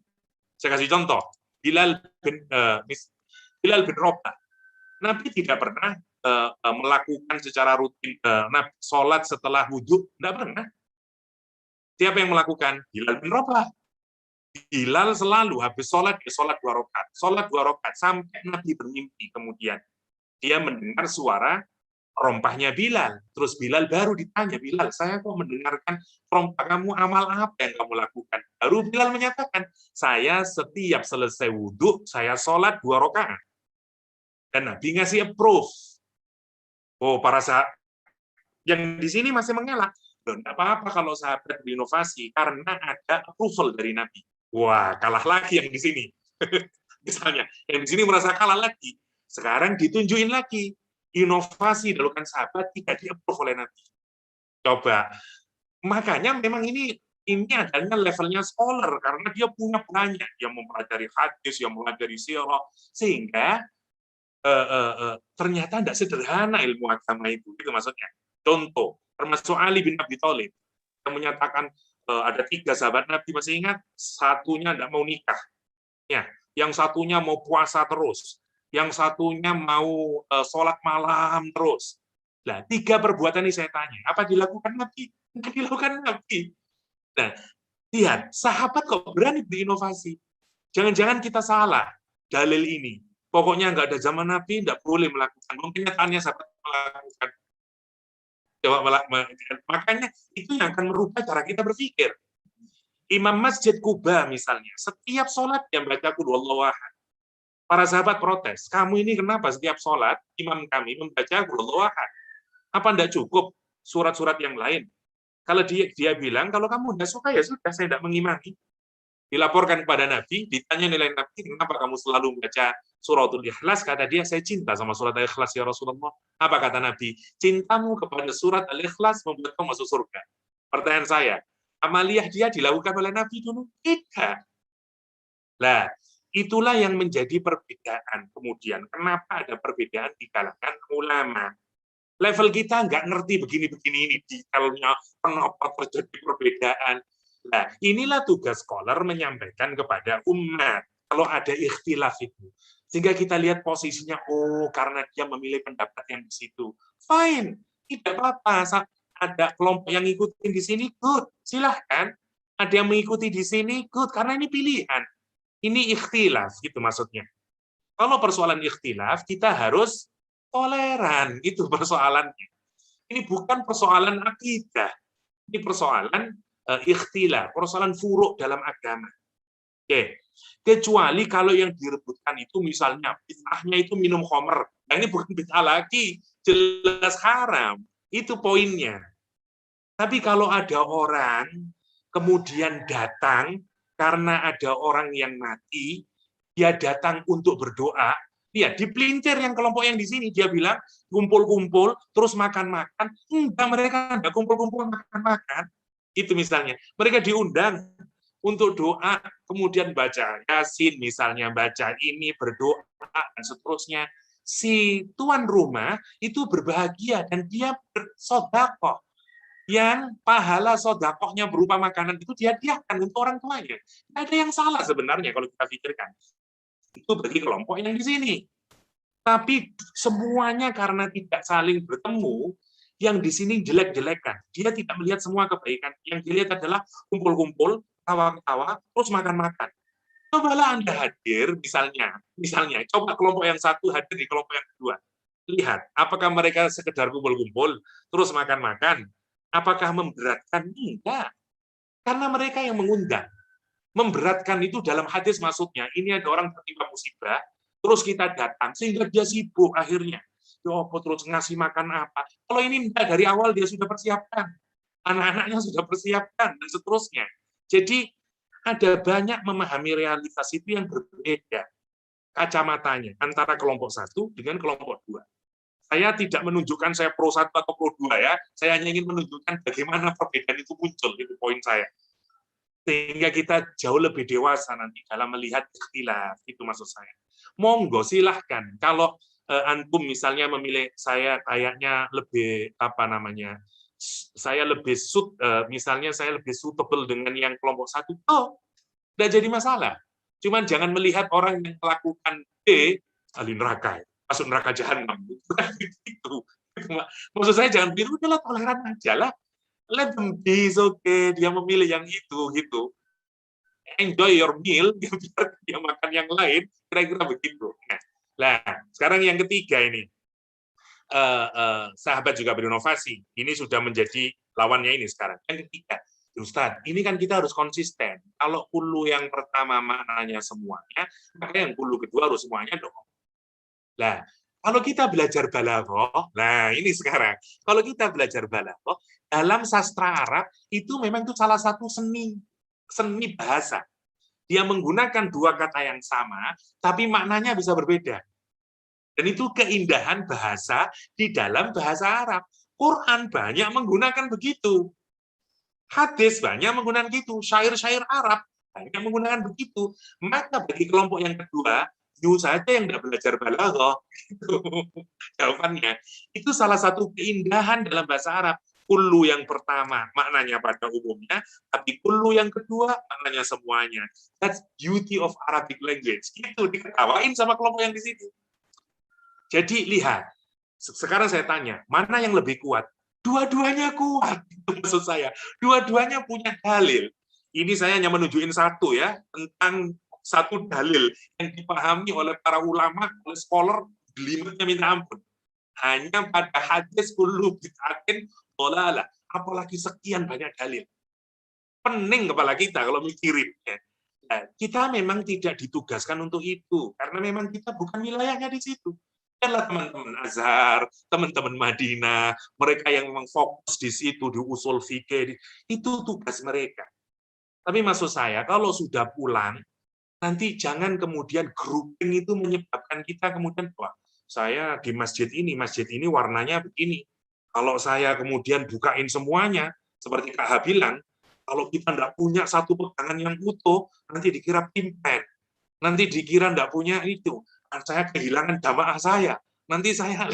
Saya kasih contoh. Bilal bin Rabah. Nabi tidak pernah melakukan secara rutin sholat setelah wudhu, tidak pernah. Siapa yang melakukan? Bilal bin Rabah. Bilal selalu habis sholat, dia sholat 2 rakaat sampai Nabi bermimpi. Kemudian dia mendengar suara rompahnya Bilal. Terus Bilal baru ditanya, Bilal, saya kok mendengarkan rompah kamu, amal apa yang kamu lakukan? Baru Bilal menyatakan, saya setiap selesai wudhu, saya sholat 2 rakaat. Dan Nabi ngasih approve. Oh, para sahabat yang di sini masih mengelak. Tidak apa-apa kalau sahabat berinovasi, karena ada approval dari Nabi. Wah, kalah lagi yang di sini. Misalnya, yang di sini merasa kalah lagi. Sekarang ditunjukin lagi. Inovasi dilakukan sahabat tidak di-approve oleh Nabi. Coba. Makanya memang ini adalah levelnya scholar, karena dia punya banyak. Yang mempelajari hadis, yang mempelajari sirah. Sehingga ternyata tidak sederhana ilmu agama itu. Itu maksudnya. Contoh, termasuk Ali bin Abi Thalib yang menyatakan ada 3 sahabat Nabi, masih ingat? Satunya tidak mau nikah, ya. Yang satunya mau puasa terus, yang satunya mau sholat malam terus. Nah, 3 perbuatan ini saya tanya, apa dilakukan Nabi? Tidak dilakukan Nabi. Nah, lihat, sahabat kok berani berinovasi. Jangan-jangan kita salah dalil ini. Pokoknya nggak ada zaman Nabi, tidak boleh melakukan. Mungkin nyatanya sahabat melakukan. Makanya itu yang akan merubah cara kita berpikir. Imam Masjid Kuba misalnya, setiap sholat yang baca Qul Huwallahu Ahad. Para sahabat protes, kamu ini kenapa setiap sholat imam kami membaca Qul Huwallahu Ahad? Apa tidak cukup surat-surat yang lain? Kalau dia bilang, kalau kamu tidak suka ya sudah, saya tidak mengimami. Dilaporkan kepada Nabi, ditanya nilai Nabi, kenapa kamu selalu membaca suratul Ikhlas? Kata dia, saya cinta sama surat Al-Ikhlas ya Rasulullah. Apa kata Nabi? Cintamu kepada surat Al-Ikhlas membuat kamu masuk surga. Pertanyaan saya, amaliyah dia dilakukan oleh Nabi dulu? Tidak. Nah, itulah yang menjadi perbedaan. Kemudian, kenapa ada perbedaan di kalangan ulama? Level kita nggak ngerti begini-begini ini, detailnya, kenapa terjadi perbedaan. Nah, inilah tugas scholar menyampaikan kepada umat kalau ada ikhtilaf itu. Sehingga kita lihat posisinya, oh karena dia memilih pendapat yang di situ. Fine, tidak apa-apa. Ada kelompok yang ngikutin di sini, good. Silahkan. Ada yang mengikuti di sini, good. Karena ini pilihan. Ini ikhtilaf, gitu maksudnya. Kalau persoalan ikhtilaf, kita harus toleran. Itu persoalannya. Ini bukan persoalan akidah. Ini persoalan ikhtilaf, persoalan furuk dalam agama. Oke. Kecuali kalau yang direbutkan itu misalnya bid'ahnya itu minum khamr. Nah, ini bukan bid'ah lagi, jelas haram. Itu poinnya. Tapi kalau ada orang kemudian datang karena ada orang yang mati, dia datang untuk berdoa, dia dipelintir yang kelompok yang di sini, dia bilang kumpul-kumpul terus makan-makan. Enggak, mereka enggak kumpul-kumpul makan-makan. Itu misalnya, mereka diundang untuk doa, kemudian baca Yasin misalnya, baca ini, berdoa, dan seterusnya. Si tuan rumah itu berbahagia dan dia bersedekah. Yang pahala sedekahnya berupa makanan itu dihadiahkan untuk orang tuanya. Tidak ada yang salah sebenarnya kalau kita pikirkan. Itu bagi kelompok yang di sini. Tapi semuanya karena tidak saling bertemu, yang di sini jelek-jelekan. Dia tidak melihat semua kebaikan. Yang dilihat adalah kumpul-kumpul, tawa-tawa, terus makan-makan. Cobalah Anda hadir, misalnya, coba kelompok yang satu hadir di kelompok yang kedua. Lihat, apakah mereka sekedar kumpul-kumpul, terus makan-makan? Apakah memberatkan? Enggak. Karena mereka yang mengundang. Memberatkan itu dalam hadis maksudnya, ini ada orang tertimpa musibah, terus kita datang, sehingga dia sibuk akhirnya. Ya terus ngasih makan apa? Kalau ini enggak, dari awal dia sudah persiapkan. Anak-anaknya sudah persiapkan, dan seterusnya. Jadi, ada banyak memahami realitas itu yang berbeda kacamatanya antara kelompok satu dengan kelompok dua. Saya tidak menunjukkan saya pro satu atau pro dua ya, saya hanya ingin menunjukkan bagaimana perbedaan itu muncul, itu poin saya. Sehingga kita jauh lebih dewasa nanti dalam melihat ikhtilaf, itu maksud saya. Monggo silahkan, kalau antum misalnya memilih saya kayaknya lebih saya lebih misalnya saya lebih suitable dengan yang kelompok satu, tidak jadi masalah. Cuman jangan melihat orang yang melakukan B, ahli neraka, masuk neraka jahanam. Itu. Maksud saya jangan bilang, udahlah toleran aja lah. Let them be, okay. Dia memilih yang itu, gitu. Enjoy your meal, biar dia makan yang lain, kira-kira begitu. Nah, sekarang yang ketiga ini, sahabat juga berinovasi. Ini sudah menjadi lawannya ini sekarang. Yang ketiga, Ustaz, ini kan kita harus konsisten. Kalau kulu yang pertama maknanya semuanya, maka yang kulu kedua harus semuanya dong. Nah, kalau kita belajar balaghah, nah ini sekarang, kalau kita belajar balaghah, dalam sastra Arab itu memang itu salah satu seni bahasa. Dia menggunakan dua kata yang sama, tapi maknanya bisa berbeda. Dan itu keindahan bahasa di dalam bahasa Arab. Quran banyak menggunakan begitu. Hadis banyak menggunakan begitu. Syair-syair Arab banyak menggunakan begitu. Maka bagi kelompok yang kedua, you saja yang tidak belajar balaghah. Jawabannya, itu salah satu keindahan dalam bahasa Arab. Kullu yang pertama maknanya pada umumnya, tapi kullu yang kedua maknanya semuanya. That's beauty of Arabic language. Itu diketawain sama kelompok yang di situ. Jadi lihat, sekarang saya tanya, mana yang lebih kuat? Dua-duanya kuat, maksud saya. Dua-duanya punya dalil. Ini saya hanya menunjukin satu ya, tentang satu dalil yang dipahami oleh para ulama, oleh scholar, gelimatnya minta ampun. Hanya pada hadis kullu bid'atin dhalalah, apalagi sekian banyak dalil. Pening kepala kita kalau mikirin. Nah, kita memang tidak ditugaskan untuk itu, karena memang kita bukan wilayahnya di situ. Lihatlah teman-teman Azhar, teman-teman Madinah, mereka yang memang fokus di situ, di usul fikih, itu tugas mereka. Tapi maksud saya, kalau sudah pulang, nanti jangan kemudian grouping itu menyebabkan kita kemudian, wah, saya di masjid ini warnanya begini. Kalau saya kemudian bukain semuanya, seperti Kak Ha bilang, kalau kita tidak punya satu pegangan yang utuh, nanti dikira pimpen, nanti dikira tidak punya itu, saya kehilangan jamaah saya, nanti saya,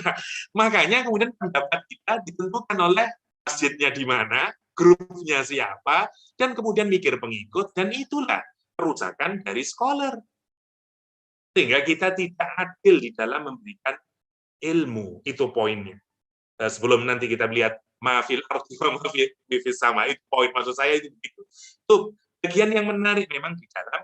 makanya kemudian pendapat kita ditentukan oleh masjidnya di mana, grupnya siapa, dan kemudian mikir pengikut, dan itulah kerusakan dari scholar. Sehingga kita tidak adil di dalam memberikan ilmu, itu poinnya. Sebelum nanti kita melihat mafil arti mafil sama, itu poin maksud saya itu begitu. Itu bagian yang menarik memang di dalam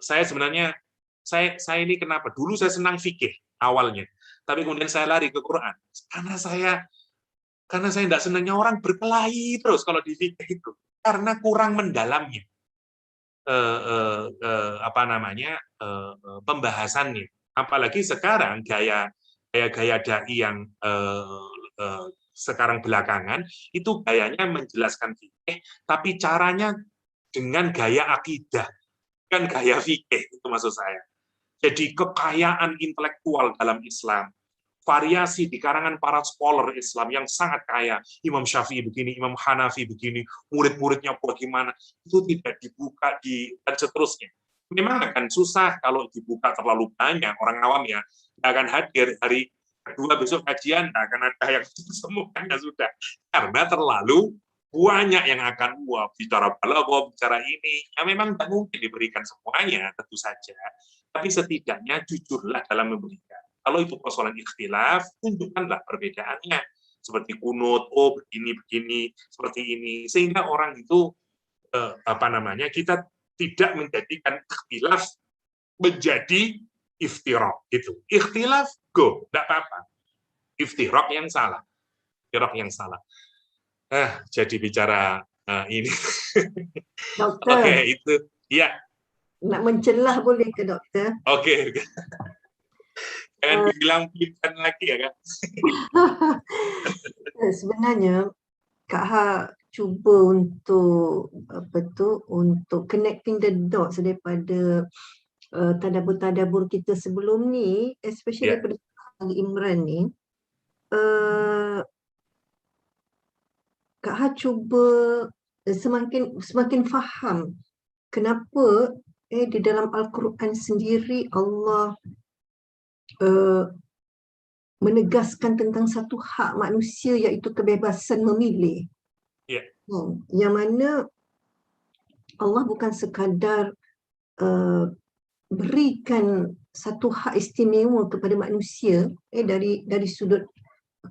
saya sebenarnya saya ini kenapa dulu saya senang fikih awalnya, tapi kemudian saya lari ke Quran karena saya tidak senangnya orang berkelahi terus kalau di fikih itu karena kurang mendalamnya pembahasannya. Apalagi sekarang gaya dai yang sekarang belakangan itu gayanya menjelaskan fikih, tapi caranya dengan gaya akidah, bukan gaya fikih, itu maksud saya. Jadi kekayaan intelektual dalam Islam, variasi di karangan para scholar Islam yang sangat kaya, Imam Syafi'i begini, Imam Hanafi begini, murid-muridnya bagaimana, itu tidak dibuka dan seterusnya. Memang akan susah kalau dibuka terlalu banyak, orang awam ya, akan hadir hari kedua besok kajian, akan ada yang semuanya sudah, karena terlalu banyak yang akan bicara balaghah, bicara ini, ya memang tidak mungkin diberikan semuanya, tentu saja. Tapi setidaknya jujurlah dalam memberikan. Kalau itu persoalan ikhtilaf, tunjukkanlah perbedaannya. Seperti kunut, oh begini, seperti ini. Sehingga orang itu, kita tidak menjadikan ikhtilaf menjadi iftiraq. Gitu. Ikhtilaf, go, tidak apa-apa. Iftiraq yang salah. Iftiraq yang salah. Jadi bicara ini. Dokter. Oke, itu. Ya. Nak mencelah boleh ke dokter? Oke. Jangan bilang pilihan lagi ya kan? Sebenarnya Kak Ha cuba untuk untuk connecting the dots daripada tadabbur-tadabbur kita sebelum ni, especially daripada Ali Imran ni. Kak Ha cuba semakin faham kenapa di dalam Al-Quran sendiri Allah menegaskan tentang satu hak manusia iaitu kebebasan memilih. Yeah. Yang mana Allah bukan sekadar berikan satu hak istimewa kepada manusia dari sudut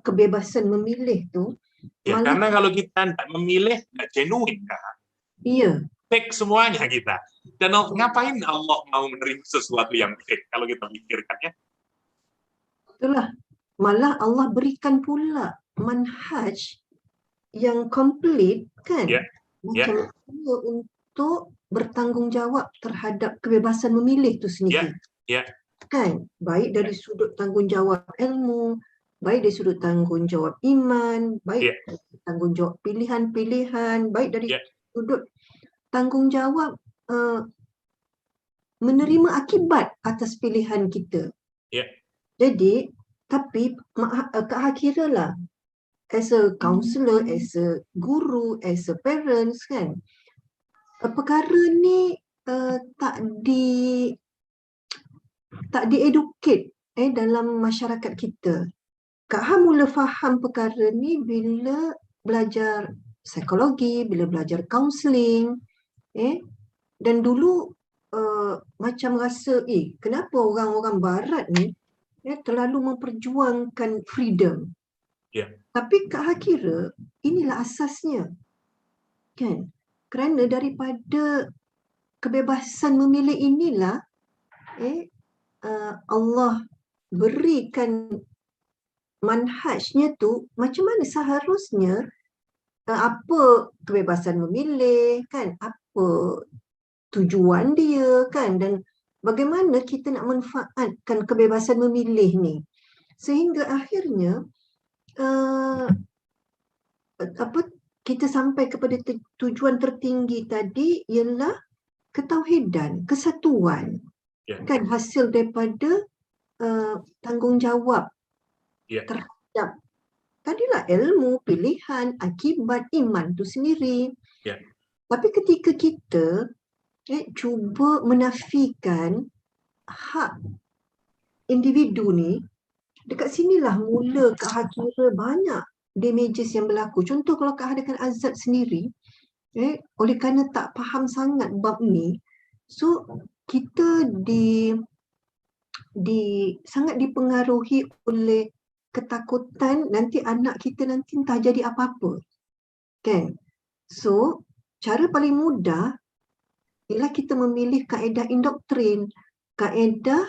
kebebasan memilih tu, Ya, malah karena kalau kita tidak memilih, tidak genuine, Kak. iya, Fake semuanya kita. Dan ngapain Allah mau menerima sesuatu yang fake kalau kita pikirkannya? itulah. Malah Allah berikan pula manhaj yang komplit kan, Ya, macam mana untuk bertanggungjawab terhadap kebebasan memilih tu sendiri. ya, Kan, baik dari sudut tanggungjawab ilmu, baik dari sudut tanggungjawab iman, baik ya, dari tanggungjawab pilihan-pilihan, baik dari ya, sudut tanggungjawab menerima akibat atas pilihan kita. ya, Jadi, tapi Kak Kira lah, as a counselor, as a guru, as a parents kan, perkara ni tak di-educate dalam masyarakat kita. Kak Ha mula faham perkara ni bila belajar psikologi, bila belajar counselling, dan dulu macam rasa, kenapa orang-orang barat ni terlalu memperjuangkan freedom. ya, Tapi Kak Ha kira inilah asasnya. Kan? Kerana daripada kebebasan memilih inilah Allah berikan manhajnya tu macam mana seharusnya, apa kebebasan memilih kan, apa tujuan dia kan, dan bagaimana kita nak manfaatkan kebebasan memilih ni sehingga akhirnya kita sampai kepada tujuan tertinggi tadi ialah ketauhidan, kesatuan. Ya. Kan hasil daripada tanggungjawab terhadap tadilah ilmu, pilihan, akibat, iman tu sendiri. Ya. Tapi ketika kita cuba menafikan hak individu ni, dekat sinilah mula Kak Ha kira banyak damages yang berlaku. Contoh kalau Kak Ha dengan Azad sendiri, oleh kerana tak faham sangat bab ni, so kita sangat dipengaruhi oleh ketakutan nanti anak kita nanti entah jadi apa-apa. Kan? So, cara paling mudah ialah kita memilih kaedah indoktrin, kaedah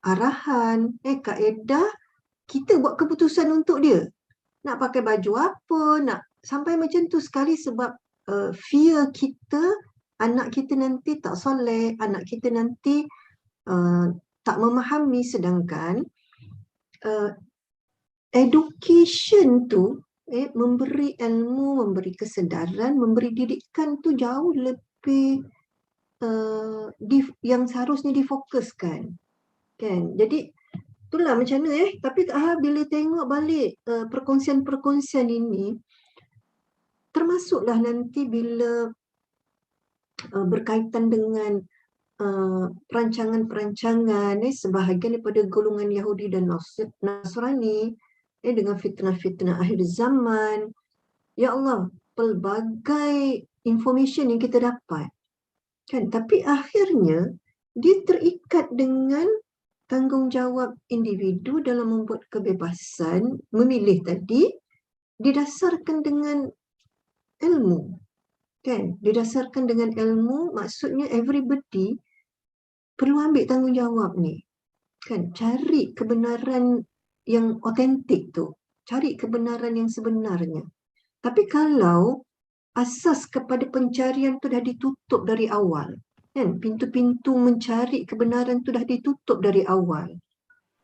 arahan, kaedah kita buat keputusan untuk dia. Nak pakai baju apa, nak sampai macam tu sekali sebab fear kita, anak kita nanti tak soleh, anak kita nanti tak memahami, sedangkan education tu memberi ilmu, memberi kesedaran, memberi didikan tu jauh lebih yang seharusnya difokuskan. Kan? Jadi itulah macam mana tapi Kak Ha bila tengok balik perkongsian-perkongsian ini, termasuklah nanti bila berkaitan dengan perancangan-perancangan sebahagian daripada golongan Yahudi dan Nasrani dengan fitnah-fitnah akhir zaman. Ya Allah, pelbagai information yang kita dapat. Kan? Tapi akhirnya dia terikat dengan tanggungjawab individu dalam membuat kebebasan memilih tadi didasarkan dengan ilmu. Kan? Didasarkan dengan ilmu, maksudnya everybody perlu ambil tanggungjawab ni. Kan? Cari kebenaran yang otentik tu. Cari kebenaran yang sebenarnya. Tapi kalau asas kepada pencarian tu dah ditutup dari awal, kan? Pintu-pintu mencari kebenaran tu dah ditutup dari awal.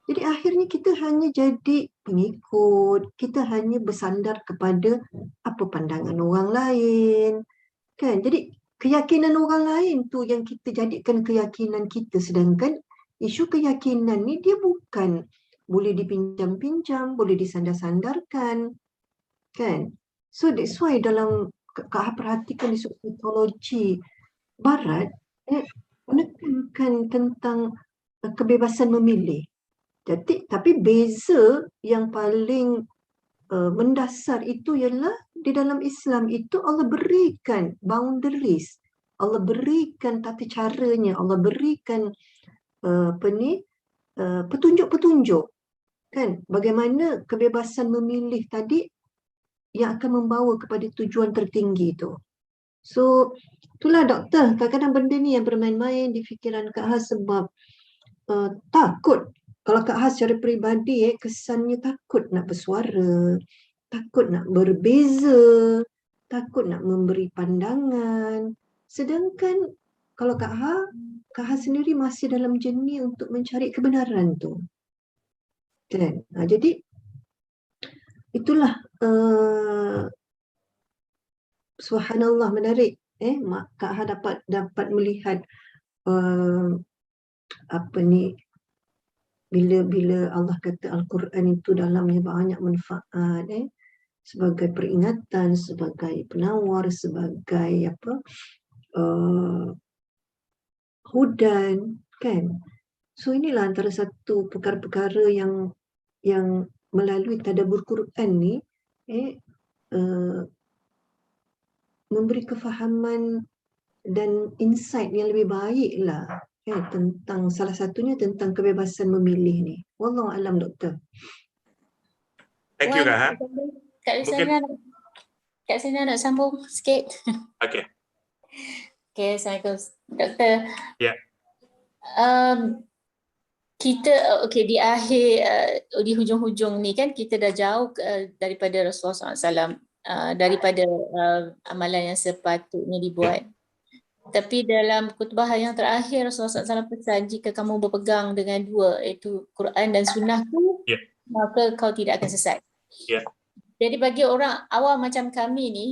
Jadi akhirnya kita hanya jadi pengikut, kita hanya bersandar kepada apa pandangan orang lain. Kan? Jadi keyakinan orang lain tu yang kita jadikan keyakinan kita, sedangkan isu keyakinan ni dia bukan boleh dipinjam-pinjam, boleh disandar-sandarkan. Kan? So that's why dalam Kak Ha perhatikan di psikologi Barat menekankan tentang kebebasan memilih. Jadi, tapi beza yang paling mendasar itu ialah di dalam Islam itu Allah berikan boundaries, Allah berikan tata caranya, Allah berikan petunjuk-petunjuk, kan, bagaimana kebebasan memilih tadi yang akan membawa kepada tujuan tertinggi itu. So, itulah doktor, kadang-kadang benda ni yang bermain-main di fikiran Kak Has sebab takut. Kalau Kak Has secara peribadi kesannya takut nak bersuara, takut nak berbeza, takut nak memberi pandangan. Sedangkan kalau Kak Has sendiri masih dalam jernih untuk mencari kebenaran tu. Kan? Jadi itulah subhanallah, menarik. Kak Ha dapat melihat apa ni, bila Allah kata Al-Quran itu dalamnya banyak manfaat, sebagai peringatan, sebagai penawar, sebagai apa, hudan, kan. So inilah antara satu perkara-perkara yang melalui tadabbur Quran ni memberi kefahaman dan insight yang lebih baik lah tentang, salah satunya tentang kebebasan memilih ni. Wallahu alam, doktor. Thank you, Kak. Kak Sina nak sambung sikit. Okey. Okay, Assalamualaikum, doktor. Ya. Kita di akhir di hujung-hujung ni kan kita dah jauh daripada Rasulullah SAW, daripada amalan yang sepatutnya dibuat. Tapi dalam khutbah yang terakhir Rasulullah SAW pesan, jika kamu berpegang dengan dua, iaitu Quran dan Sunnahku, maka kau tidak akan sesat. Jadi bagi orang awam macam kami ni,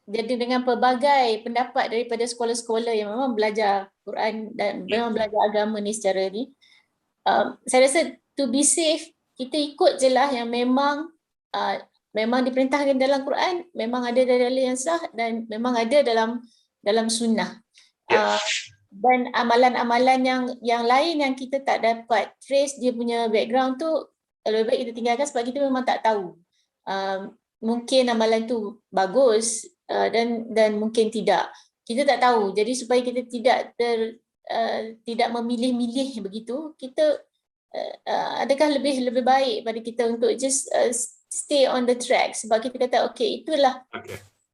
jadi dengan pelbagai pendapat daripada sekolah-sekolah yang memang belajar Quran dan memang belajar agama ni secara ni, saya rasa to be safe, kita ikut je lah yang memang diperintahkan dalam Quran, memang ada dalil yang sah dan memang ada dalam sunnah. Dan amalan-amalan yang lain yang kita tak dapat trace dia punya background tu, lebih baik kita tinggalkan sebab kita memang tak tahu. Mungkin amalan tu bagus dan mungkin tidak. Kita tak tahu. Jadi supaya kita tidak memilih-milih begitu, kita adakah lebih baik pada kita untuk just stay on the track, sebab kita kata okey, itulah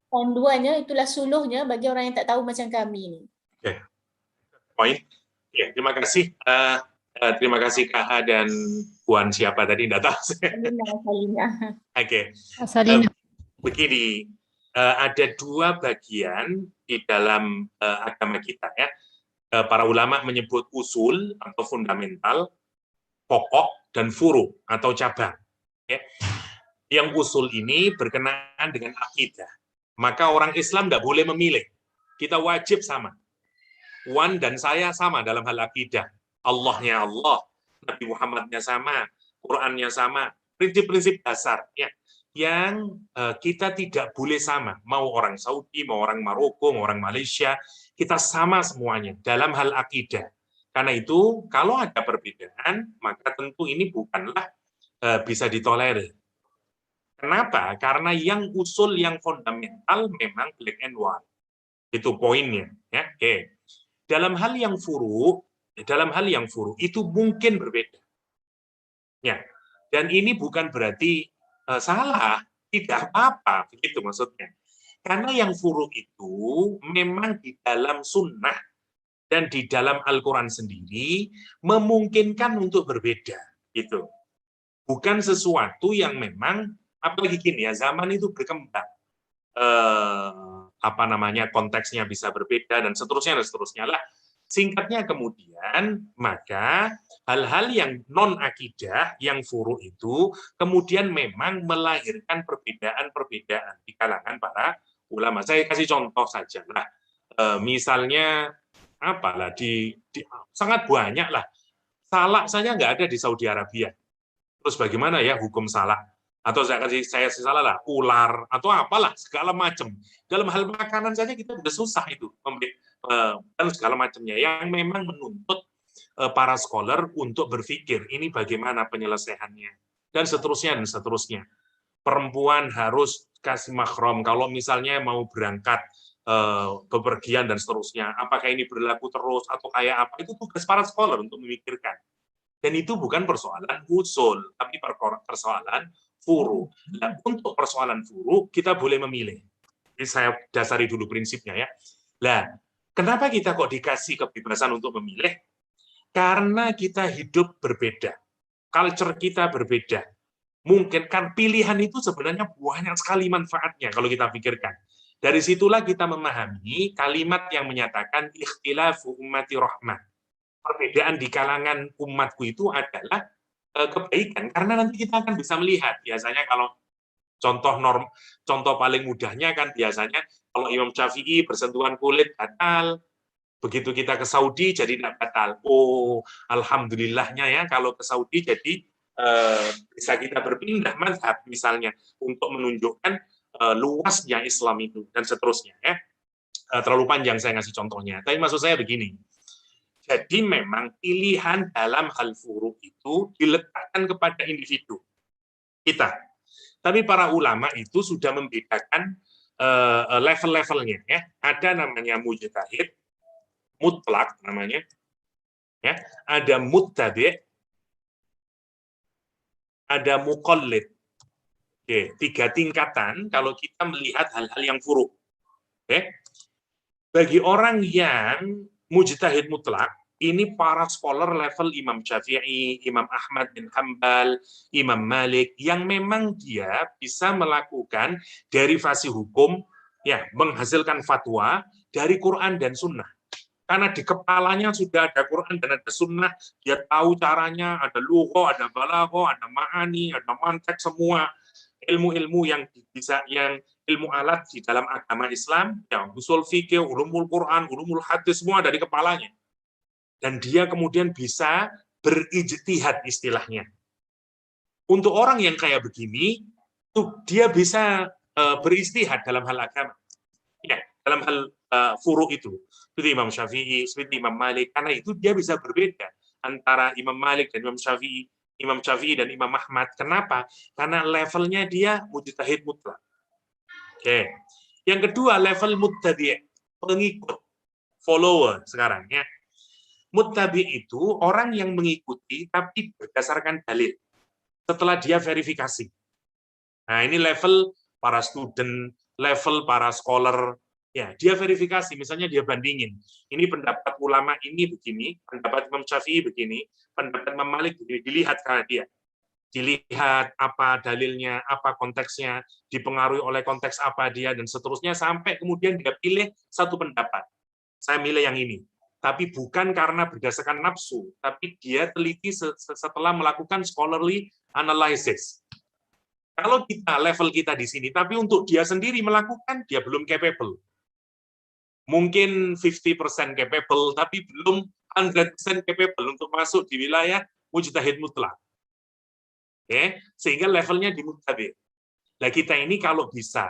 panduannya, itulah suluhnya bagi orang yang tak tahu macam kami ni. Poin. Ya, terima kasih. Terima kasih Kak Ha dan Puan siapa tadi, tidak tahu. Salina. Oke. Salina. Begini, ada dua bagian di dalam agama kita ya. Para ulama menyebut usul atau fundamental, pokok, dan furu atau cabang. Ya. Yang usul ini berkenaan dengan akidah. Maka orang Islam tidak boleh memilih. Kita wajib sama. Wan dan saya sama dalam hal akidah. Allahnya Allah, Nabi Muhammadnya sama, Qurannya sama, prinsip-prinsip dasar ya, yang kita tidak boleh sama. Mau orang Saudi, mau orang Maroko, mau orang Malaysia, kita sama semuanya dalam hal akidah. Karena itu, kalau ada perbedaan, maka tentu ini bukanlah bisa ditolerir. Kenapa? Karena yang usul, yang fundamental memang black and white. Itu poinnya. Ya? Oke. Dalam hal yang furu itu mungkin berbeda. Ya. Dan ini bukan berarti salah, tidak apa-apa, begitu maksudnya. Karena yang furu itu memang di dalam sunnah dan di dalam Al-Quran sendiri memungkinkan untuk berbeda, gitu. Bukan sesuatu yang memang, apalagi gini ya, zaman itu berkembang, konteksnya bisa berbeda dan seterusnya lah. Singkatnya kemudian, maka hal-hal yang non-akidah, yang furu itu, kemudian memang melahirkan perbedaan-perbedaan di kalangan para ulama. Saya kasih contoh saja lah. Misalnya, sangat banyak lah. Salak saja nggak ada di Saudi Arabia. Terus bagaimana ya hukum salak? Atau saya salah lah, ular, atau apalah, segala macam. Dalam hal makanan saja kita sudah susah itu. Dan segala macamnya yang memang menuntut para scholar untuk berpikir ini bagaimana penyelesaiannya dan seterusnya. Perempuan harus kasih mahram kalau misalnya mau berangkat bepergian dan seterusnya. Apakah ini berlaku terus atau kayak apa? Itu tugas para scholar untuk memikirkan. Dan itu bukan persoalan usul, tapi persoalan furu. Nah, untuk persoalan furu kita boleh memilih. Ini saya dasari dulu prinsipnya ya. Nah, kenapa kita kok dikasih kebebasan untuk memilih? Karena kita hidup berbeda, culture kita berbeda. Mungkin kan pilihan itu sebenarnya banyak sekali manfaatnya kalau kita pikirkan. Dari situlah kita memahami kalimat yang menyatakan ikhtilafu ummati rahmah. Perbedaan di kalangan umatku itu adalah kebaikan, karena nanti kita akan bisa melihat. Biasanya kalau contoh paling mudahnya kan biasanya kalau Imam Syafi'i bersentuhan kulit batal, begitu kita ke Saudi jadi tidak batal. Oh, alhamdulillahnya ya kalau ke Saudi jadi bisa kita berpindah mazhab misalnya untuk menunjukkan luasnya Islam itu dan seterusnya ya. Terlalu panjang saya ngasih contohnya. Tapi maksud saya begini. Jadi memang pilihan dalam hal furu itu diletakkan kepada individu kita. Tapi para ulama itu sudah membedakan level-levelnya ya. Ada namanya mujtahid, mutlak namanya. Ya, ada muttabi', ada muqallid. Oke, 3 tingkatan kalau kita melihat hal-hal yang furu. Oke. Bagi orang yang mujtahid mutlak, ini para scholar level Imam Syafi'i, Imam Ahmad bin Hanbal, Imam Malik, yang memang dia bisa melakukan derivasi hukum, ya, menghasilkan fatwa dari Quran dan Sunnah. Karena di kepalanya sudah ada Quran dan ada Sunnah, dia tahu caranya, ada lugha, ada balagha, ada ma'ani, ada mantek, semua ilmu-ilmu yang bisa ilmu alat di dalam agama Islam, yang usul fikih, ulumul Quran, ulumul hadis, semua dari kepalanya. Dan dia kemudian bisa berijtihad istilahnya. Untuk orang yang kayak begini, dia bisa beristihad dalam hal agama. Ya, dalam hal furu itu. Seperti Imam Syafi'i, seperti Imam Malik. Karena itu dia bisa berbeda antara Imam Malik dan Imam Syafi'i dan Imam Ahmad. Kenapa? Karena levelnya dia mujtahid mutlak. Oke. Yang kedua, level muttabi', pengikut, follower sekarang ya. Muttabi' itu orang yang mengikuti tapi berdasarkan dalil setelah dia verifikasi. Nah, ini level para student, level para scholar, ya, dia verifikasi, misalnya dia bandingin. Ini pendapat ulama ini begini, pendapat Imam Syafi'i begini, pendapat Imam Malik begini, dilihat karena dia. Dilihat apa dalilnya, apa konteksnya, dipengaruhi oleh konteks apa dia, dan seterusnya, sampai kemudian dia pilih satu pendapat. Saya milih yang ini. Tapi bukan karena berdasarkan nafsu, tapi dia teliti setelah melakukan scholarly analysis. Kalau kita, level kita di sini, tapi untuk dia sendiri melakukan, dia belum capable. Mungkin 50% capable, tapi belum 100% capable untuk masuk di wilayah mujtahid mutlak. Oke, sehingga levelnya di muttabi'. Nah, kita ini kalau bisa,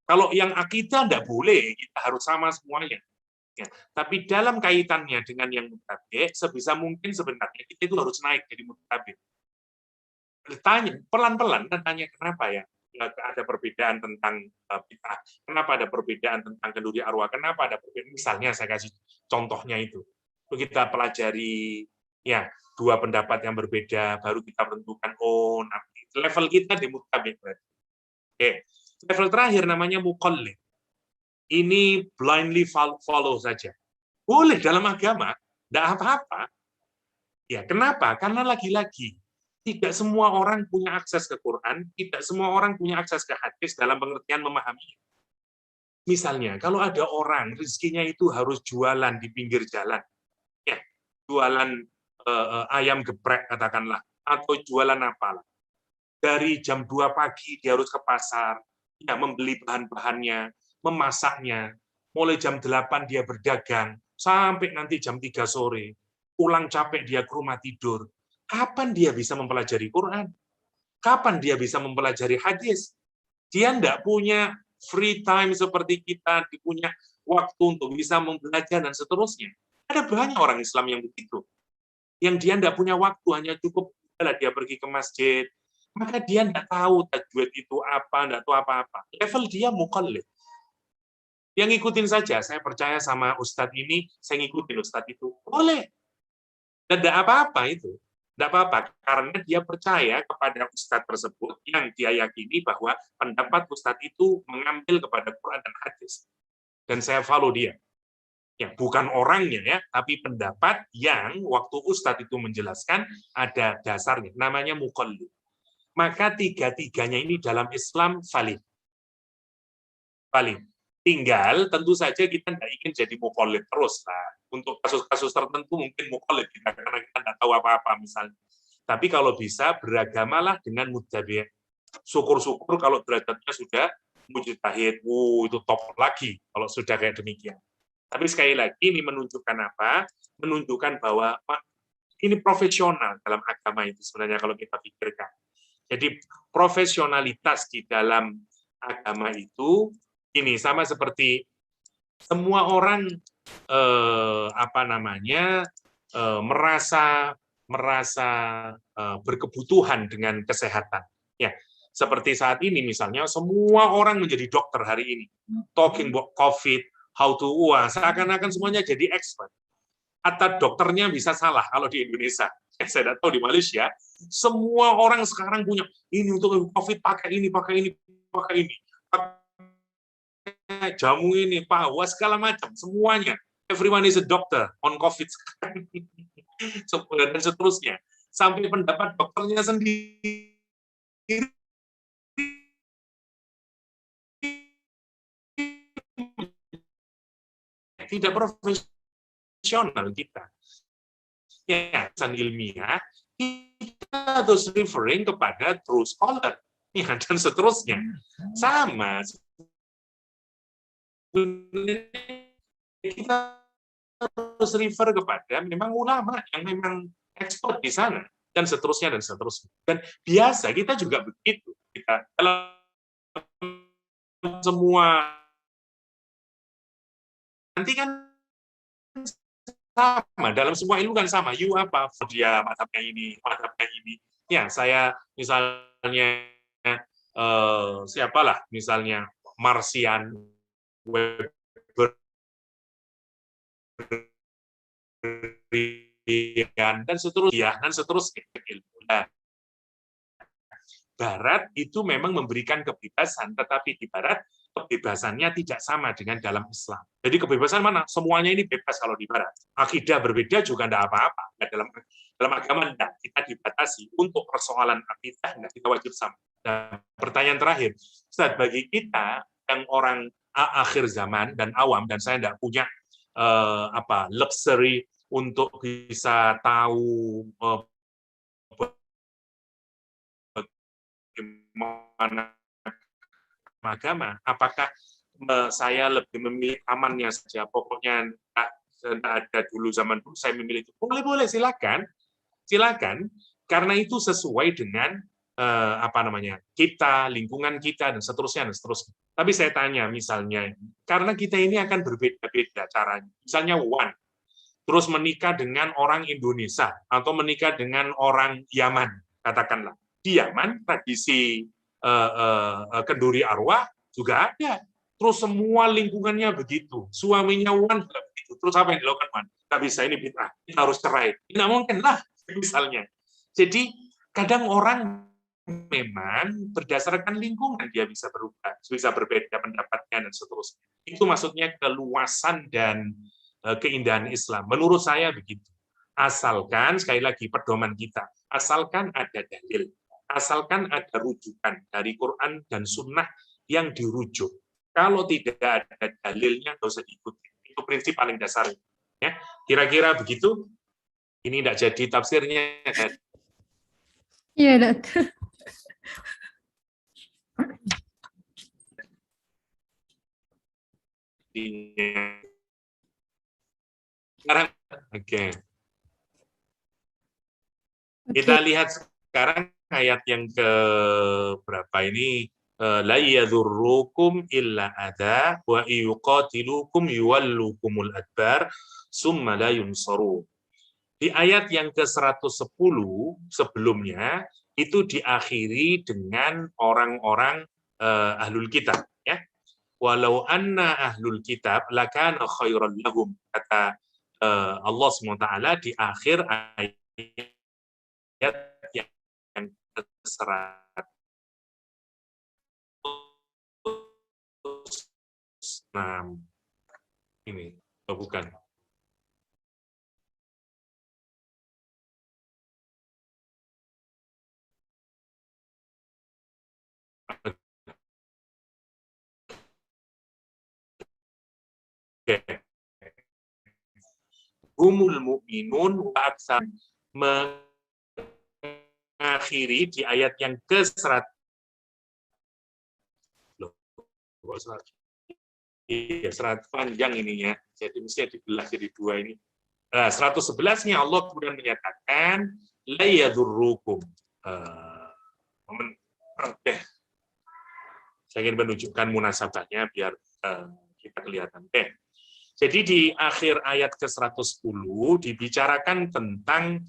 kalau yang akidah enggak boleh, kita harus sama semuanya. Ya, tapi dalam kaitannya dengan yang muttabi', sebisa mungkin sebenarnya kita itu harus naik jadi muttabi'. Tanya pelan-pelan, tanya kenapa ya ada perbedaan tentang bid'ah, kenapa ada perbedaan tentang kenduri arwah, kenapa ada perbedaan, misalnya saya kasih contohnya itu. Kita pelajari ya 2 pendapat yang berbeda, baru kita tentukan oh level kita di muttabi'. Oke. Level terakhir namanya muqallid. Ini blindly follow saja. Boleh dalam agama, tidak apa-apa. Ya, kenapa? Karena lagi-lagi tidak semua orang punya akses ke Quran, tidak semua orang punya akses ke hadis dalam pengertian memahami. Misalnya, kalau ada orang rezekinya itu harus jualan di pinggir jalan, ya, jualan ayam geprek katakanlah, atau jualan apalah. Dari jam 2 pagi dia harus ke pasar, ya, membeli bahan-bahannya, memasaknya, mulai jam 8 dia berdagang, sampai nanti jam 3 sore, pulang capek dia ke rumah tidur. Kapan dia bisa mempelajari Quran? Kapan dia bisa mempelajari hadis? Dia tidak punya free time seperti kita, dia punya waktu untuk bisa belajar dan seterusnya. Ada banyak orang Islam yang begitu. Yang dia tidak punya waktu, hanya cukup dia pergi ke masjid, maka dia tidak tahu tajwid itu apa, tidak tahu apa-apa. Level dia muqallid. Yang ngikutin saja, saya percaya sama ustadz ini, saya ngikutin ustadz itu. Boleh. Dan tidak apa-apa itu. Tidak apa-apa, karena dia percaya kepada ustadz tersebut yang dia yakini bahwa pendapat ustadz itu mengambil kepada Quran dan hadis. Dan saya follow dia. Ya, bukan orangnya ya, tapi pendapat yang waktu ustadz itu menjelaskan ada dasarnya, namanya muqallid. Maka tiga-tiganya ini dalam Islam valid. Valid. Tinggal tentu saja kita tidak ingin jadi muqallid terus lah. Untuk kasus-kasus tertentu mungkin muqallid kita karena kita tidak tahu apa-apa misalnya. Tapi kalau bisa beragamalah dengan muttabi'. Syukur-syukur kalau derajatnya sudah mujtahid, itu top lagi kalau sudah kayak demikian. Tapi sekali lagi ini menunjukkan apa? Menunjukkan bahwa ini profesional dalam agama itu sebenarnya kalau kita pikirkan. Jadi profesionalitas di dalam agama itu ini sama seperti semua orang merasa berkebutuhan dengan kesehatan. Ya, seperti saat ini misalnya semua orang menjadi dokter hari ini. Talking about COVID, how to seakan-akan semuanya jadi expert. Atau dokternya bisa salah kalau di Indonesia. Saya tidak tahu di Malaysia, semua orang sekarang punya ini untuk COVID pakai ini, pakai ini, pakai ini. Pakai jamu ini, bahwa segala macam, semuanya. Everyone is a doctor on COVID dan seterusnya. Sampai pendapat dokternya sendiri tidak profesional kita. Ya, ilmiah kita harus referring kepada true scholar ya, dan seterusnya. Sama. Kita harus refer kepada memang ulama yang memang expert di sana dan seterusnya dan seterusnya. Dan biasa kita juga begitu. Kita dalam semua nanti kan sama, dalam semua ilmu kan sama. You apa? Dia madhabnya ini, madhabnya ini. Ya, saya misalnya siapalah, misalnya Marcian, Weber, dan seterusnya, Nah, Barat itu memang memberikan kebebasan, tetapi di Barat kebebasannya tidak sama dengan dalam Islam. Jadi kebebasan mana? Semuanya ini bebas kalau di Barat. Akidah berbeda juga tidak apa-apa. Dalam agama tidak. Kita dibatasi. Untuk persoalan akidah tidak, kita wajib sama. Dan pertanyaan terakhir, Ustaz, bagi kita yang orang akhir zaman dan awam, dan saya tidak punya luxury untuk bisa tahu bagaimana agama, apakah saya lebih memilih amannya saja, pokoknya tidak ada dulu zaman dulu saya memilih itu. Boleh silakan, karena itu sesuai dengan kita, lingkungan kita dan seterusnya. Tapi saya tanya misalnya, karena kita ini akan berbeda-beda caranya. Misalnya terus menikah dengan orang Indonesia atau menikah dengan orang Yaman, katakanlah. Di Yaman tradisi kenduri arwah juga ada. Terus semua lingkungannya begitu. Suaminya juga begitu. Terus apa yang dilakukan Wan? Nggak bisa, ini bid'ah. Kita harus cerai. Tidak mungkin lah, misalnya. Jadi kadang orang memang berdasarkan lingkungan dia bisa berubah, bisa berbeda pendapatnya dan seterusnya. Itu maksudnya keluasan dan keindahan Islam. Menurut saya begitu. Asalkan, sekali lagi pedoman kita, asalkan ada dalil. Asalkan ada rujukan dari Quran dan Sunnah yang dirujuk. Kalau tidak ada dalilnya, nggak usah diikuti. Itu prinsip paling dasar. Ya, kira-kira begitu. Ini tidak jadi tafsirnya. Iya, Dokter. Sekarang, oke. Kita lihat sekarang ayat yang ke berapa ini, la yadurrukum illa adza wa yuqatilukum yuwallukumul adbar summa la yunsarun. Di ayat yang ke-110 sebelumnya itu diakhiri dengan orang-orang ahlul kitab, ya. walau anna ahlul kitab lakana khairan lahum, kata Allah SWT di akhir ayat yang ke-100. Nah, ini bukan. Humul mu'minun wa aksar, mengakhiri di ayat yang ke-100. Iya, 100 panjang ininya, jadi mesti dibelah jadi 2 ini. 111-nya Allah kemudian menyatakan la yadurrukum. Saya ingin menunjukkan munasabahnya biar kita kelihatan. Jadi di akhir ayat ke-110 dibicarakan tentang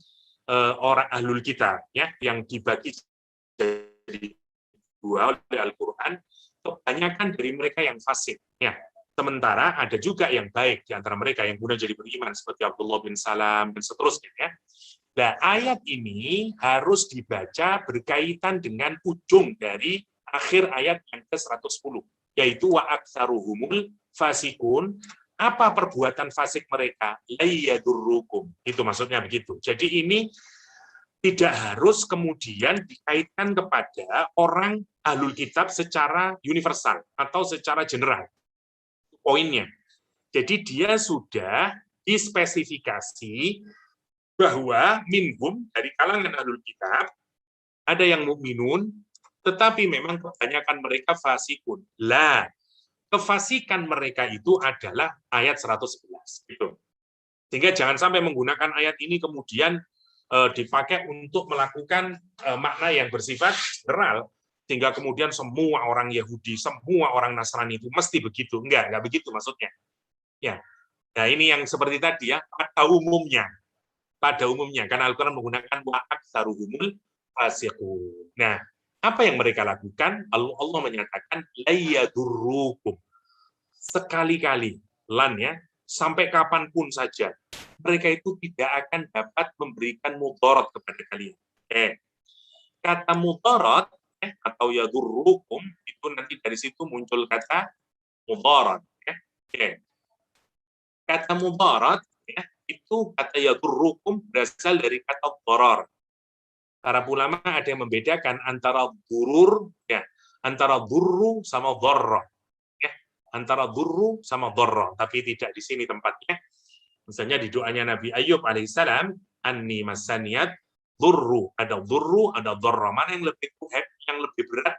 orang ahlul kitab, ya, yang dibagi jadi 2 oleh Al-Quran. Kebanyakan dari mereka yang fasik, ya. Sementara ada juga yang baik di antara mereka yang kemudian jadi beriman seperti Abdullah bin Salam dan seterusnya, ya. Nah, ayat ini harus dibaca berkaitan dengan ujung dari akhir ayat yang ke-110, yaitu wa aktsaruhumul fasikun. Apa perbuatan fasik mereka? La yadurrukum. Itu maksudnya begitu. Jadi ini tidak harus kemudian dikaitkan kepada orang ahlul kitab secara universal atau secara general. Poinnya. Jadi dia sudah dispesifikasi bahwa minhum, dari kalangan ahlul kitab, ada yang mukminun, tetapi memang kebanyakan mereka fasikun. Lah, kefasikan mereka itu adalah ayat 111. Gitu. Sehingga jangan sampai menggunakan ayat ini kemudian dipakai untuk melakukan makna yang bersifat general, sehingga kemudian semua orang Yahudi, semua orang Nasrani itu mesti begitu. Enggak begitu maksudnya. Ya. Nah, ini yang seperti tadi, ya, pada umumnya karena Al-Qur'an menggunakan wa aktsaruhumul fasiqun. Nah, apa yang mereka lakukan? Allah menyatakan la yadurrukum. Sekali-kali, lan, ya, sampai kapanpun saja mereka itu tidak akan dapat memberikan mudarat kepada kalian. Kata mudarat atau yadurrukum itu nanti dari situ muncul kata mudarat. Kata mudarat, ya, itu kata yadurrukum berasal dari kata darar. Para ulama ada yang membedakan antara durur, ya, antara durru sama dharra. Ya, antara durru sama dharra, tapi tidak di sini tempatnya. Misalnya di doanya Nabi Ayub alaihissalam, anni masaniyat durru, ada durru, ada dharra. Mana yang lebih berat?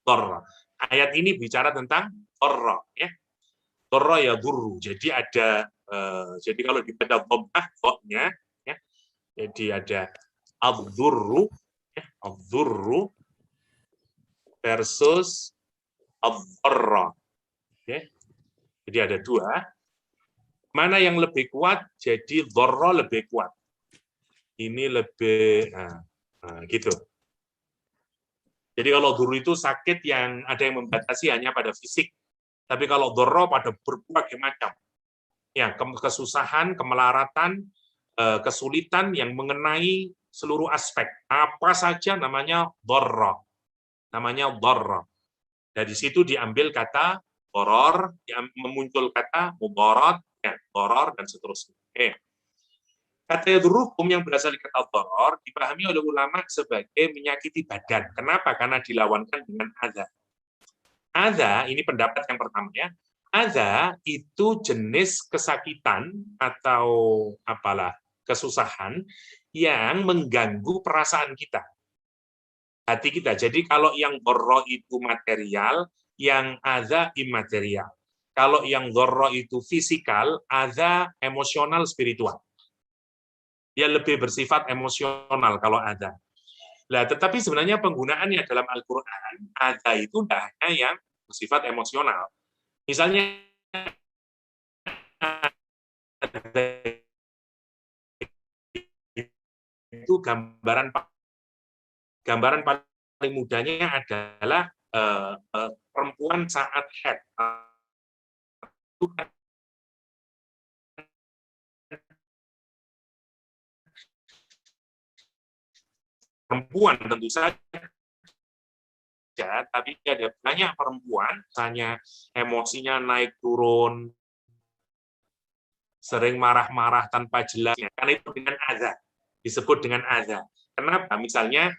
Dharra. Ayat ini bicara tentang dharra, ya. Dharra ya durru. Jadi ada jadi kalau dibaca dhammah dha-nya, ya. Jadi ada ad-durru, ya, ad-durru versus ad-dharra. Okay. Jadi ada 2. Mana yang lebih kuat? Jadi dharra lebih kuat. Ini lebih gitu. Jadi kalau durru itu sakit yang ada yang membatasi hanya pada fisik. Tapi kalau dharra pada berbagai macam. Ya, kesusahan, kemelaratan, kesulitan yang mengenai seluruh aspek. Apa saja namanya dharra. Namanya dharra. Dari situ diambil kata darar, memuncul kata mudarat, ya, darar, dan seterusnya. Kata yadurrukum yang berasal dari kata darar dipahami oleh ulama sebagai menyakiti badan. Kenapa? Karena dilawankan dengan adza. Adza, ini pendapat yang pertama, ya. Adza itu jenis kesakitan atau apalah kesusahan yang mengganggu perasaan kita, hati kita. Jadi kalau yang dharra itu material, yang adza imaterial. Kalau yang dharra itu fisikal, adza emosional spiritual. Dia lebih bersifat emosional kalau adza. Nah, tetapi sebenarnya penggunaannya dalam Al-Qur'an, adza itu tidak hanya yang bersifat emosional. Misalnya itu gambaran paling mudahnya adalah perempuan saat haid. Perempuan tentu saja, tapi ada banyak perempuan, misalnya emosinya naik turun, sering marah-marah tanpa jelas, karena itu dengan adza, disebut dengan adza. Kenapa? Misalnya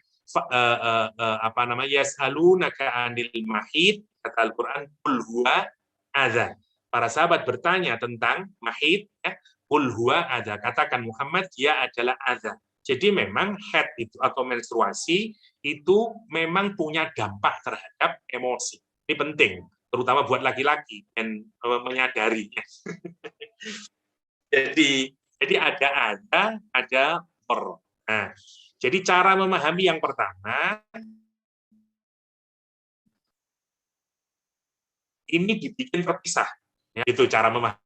apa namanya, yas'alunaka 'anil mahid, kata Al-Qur'an, qul huwa adza. Para sahabat bertanya tentang mahid, ya, qul huwa adza, katakan Muhammad, dia adalah adza. Jadi memang haid itu atau menstruasi itu memang punya dampak terhadap emosi. Ini penting, terutama buat laki-laki dan menyadari. Jadi ada per. Nah, jadi cara memahami yang pertama, ini dibikin terpisah. Ya, itu cara memahami.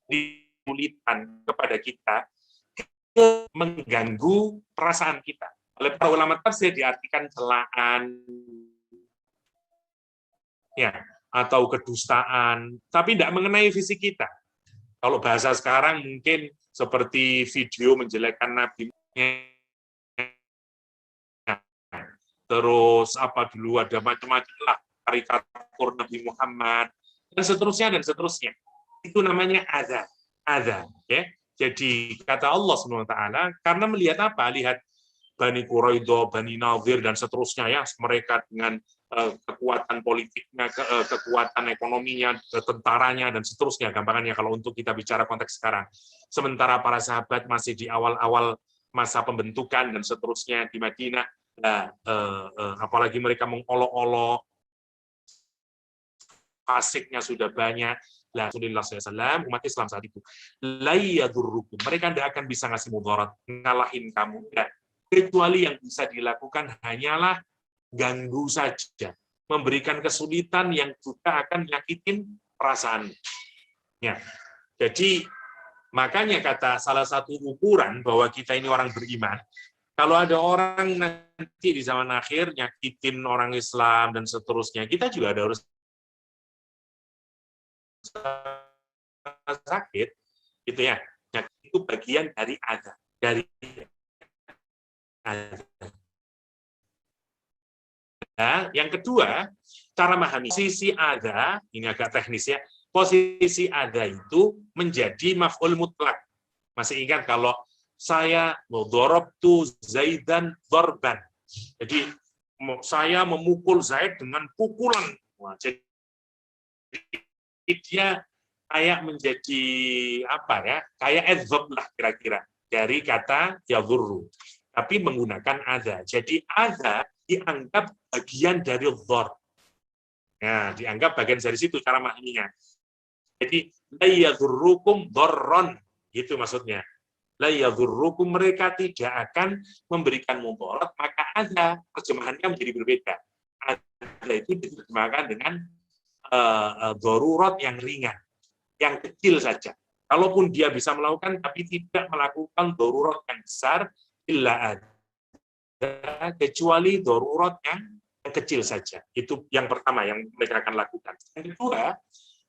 Dimulitan kepada kita, mengganggu perasaan kita. Oleh para ulama tafsir diartikan celaan, ya, atau kedustaan, tapi tidak mengenai fisik kita. Kalau bahasa sekarang mungkin seperti video menjelekkan Nabi, terus apa dulu ada macam-macam lah, karikatur Nabi Muhammad, dan seterusnya. Itu namanya adza. Ya. Jadi kata Allah SWT, karena melihat apa? Lihat Bani Quraidah, Bani Nadir, dan seterusnya, ya, mereka dengan kekuatan politiknya, kekuatan ekonominya, tentaranya, dan seterusnya, gampangannya kalau untuk kita bicara konteks sekarang. Sementara para sahabat masih di awal-awal masa pembentukan dan seterusnya di Madinah, apalagi mereka mengolok-olok, fasiknya sudah banyak. Rasulullah SAW, umat Islam saat itu, la yadurrukum, mereka tidak akan bisa ngasih mudarat, ngalahin kamu, ya. Kecuali yang bisa dilakukan hanyalah ganggu saja, memberikan kesulitan yang juga akan nyakitin perasaan. Ya. Jadi makanya kata salah satu ukuran bahwa kita ini orang beriman, kalau ada orang nanti di zaman akhir nyakitin orang Islam dan seterusnya, kita juga ada harus sakit, gitu ya. Nah, itu bagian dari adza, Nah, yang kedua, cara memahami posisi adza, ini agak teknis ya. Posisi adza itu menjadi maf'ul mutlak. Masih ingat kalau saya darabtu Zaidan darban. Jadi saya memukul Zaid dengan pukulan. Wah, jadi dia kayak menjadi apa ya? Kayak adzab lah kira-kira dari kata yadhurru. Tapi menggunakan adza. Jadi adza dianggap bagian dari dzar. Nah, dianggap bagian dari situ cara maknanya. Jadi la yadhurrukum dharran, gitu maksudnya. La yadhurrukum, mereka tidak akan memberikan mudarat, maka adza terjemahannya menjadi berbeda. Adza itu diterjemahkan dengan darurat yang ringan, yang kecil saja. Kalaupun dia bisa melakukan, tapi tidak melakukan darurat yang besar, illa adza, kecuali darurat yang kecil saja. Itu yang pertama yang mereka akan lakukan. Yang kedua,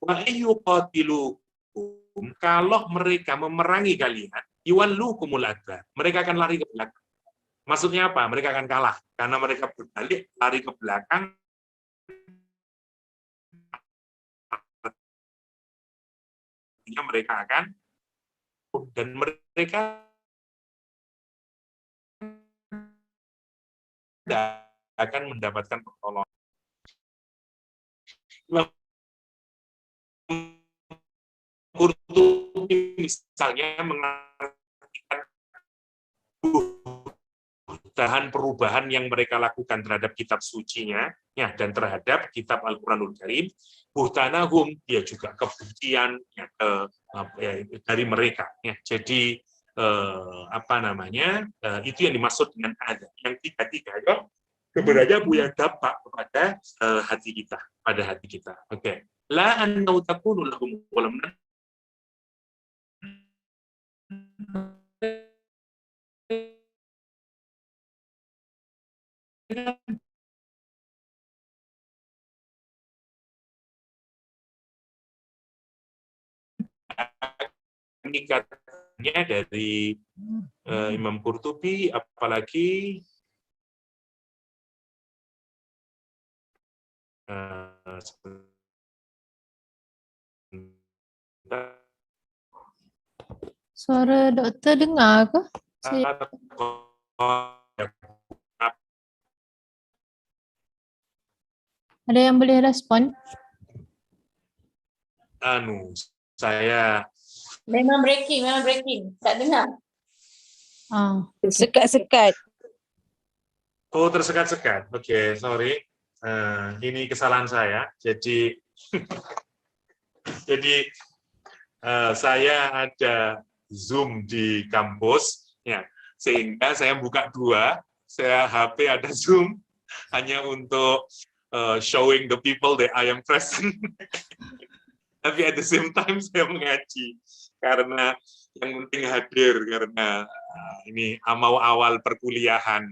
wa ayyuqatilukum, kalau mereka memerangi kalian, yuwallukumul adbar, mereka akan lari ke belakang. Maksudnya apa? Mereka akan kalah karena mereka berbalik, lari ke belakang. Mereka akan, dan mereka akan mendapatkan pertolongan. Qurtubi misalnya mengartikan perubahan yang mereka lakukan terhadap kitab sucinya, ya, dan terhadap kitab Al-Quranul Karim, buhtanahum, ya, juga kebencian, ya, dari mereka, ya. Jadi apa namanya, itu yang dimaksud dengan adza. Yang tiga-tiga ya sebenarnya punya dampak kepada hati kita, pada hati kita. Oke. La annau takunu lahum walam Nikatnya dari Imam Qurtubi, apalagi Suara doktor dengar ke? Ada yang boleh respon? Saya Memang breaking. Tak dengar. Sekat-sekat. Oh, tersekat-sekat. Oke, sorry. Ini kesalahan saya. Jadi saya ada Zoom di kampus, ya, sehingga saya buka dua. Saya HP ada Zoom hanya untuk showing the people that I am present. Tapi at the same time saya mengaji karena yang penting hadir, karena ini mau awal perkuliahan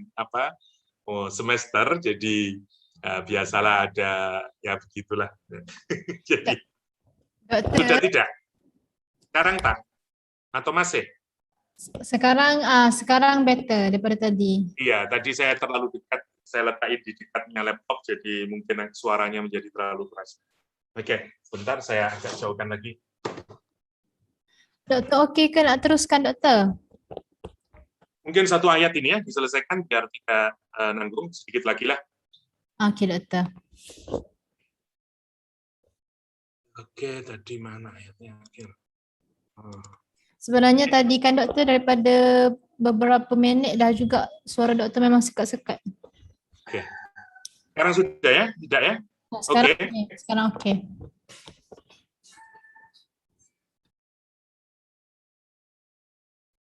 semester, jadi biasalah ada ya begitulah. Jadi sudah tidak? Sekarang tak? Atau masih? Sekarang better daripada tadi. Iya, tadi saya terlalu dekat, saya letakkan di dekatnya laptop, jadi mungkin suaranya menjadi terlalu keras. Oke, sebentar saya agak jauhkan lagi. Doktor okey ke nak teruskan doktor? Mungkin satu ayat ini ya diselesaikan biar tidak nanggung, sedikit lagi lah. Okey doktor. Oke, tadi mana ayatnya? Sebenarnya tadi kan doktor daripada beberapa minit dah juga suara doktor memang sekat-sekat. Oke. Sekarang sudah ya? Tidak ya? Sekarang Oke. Sekarang okey.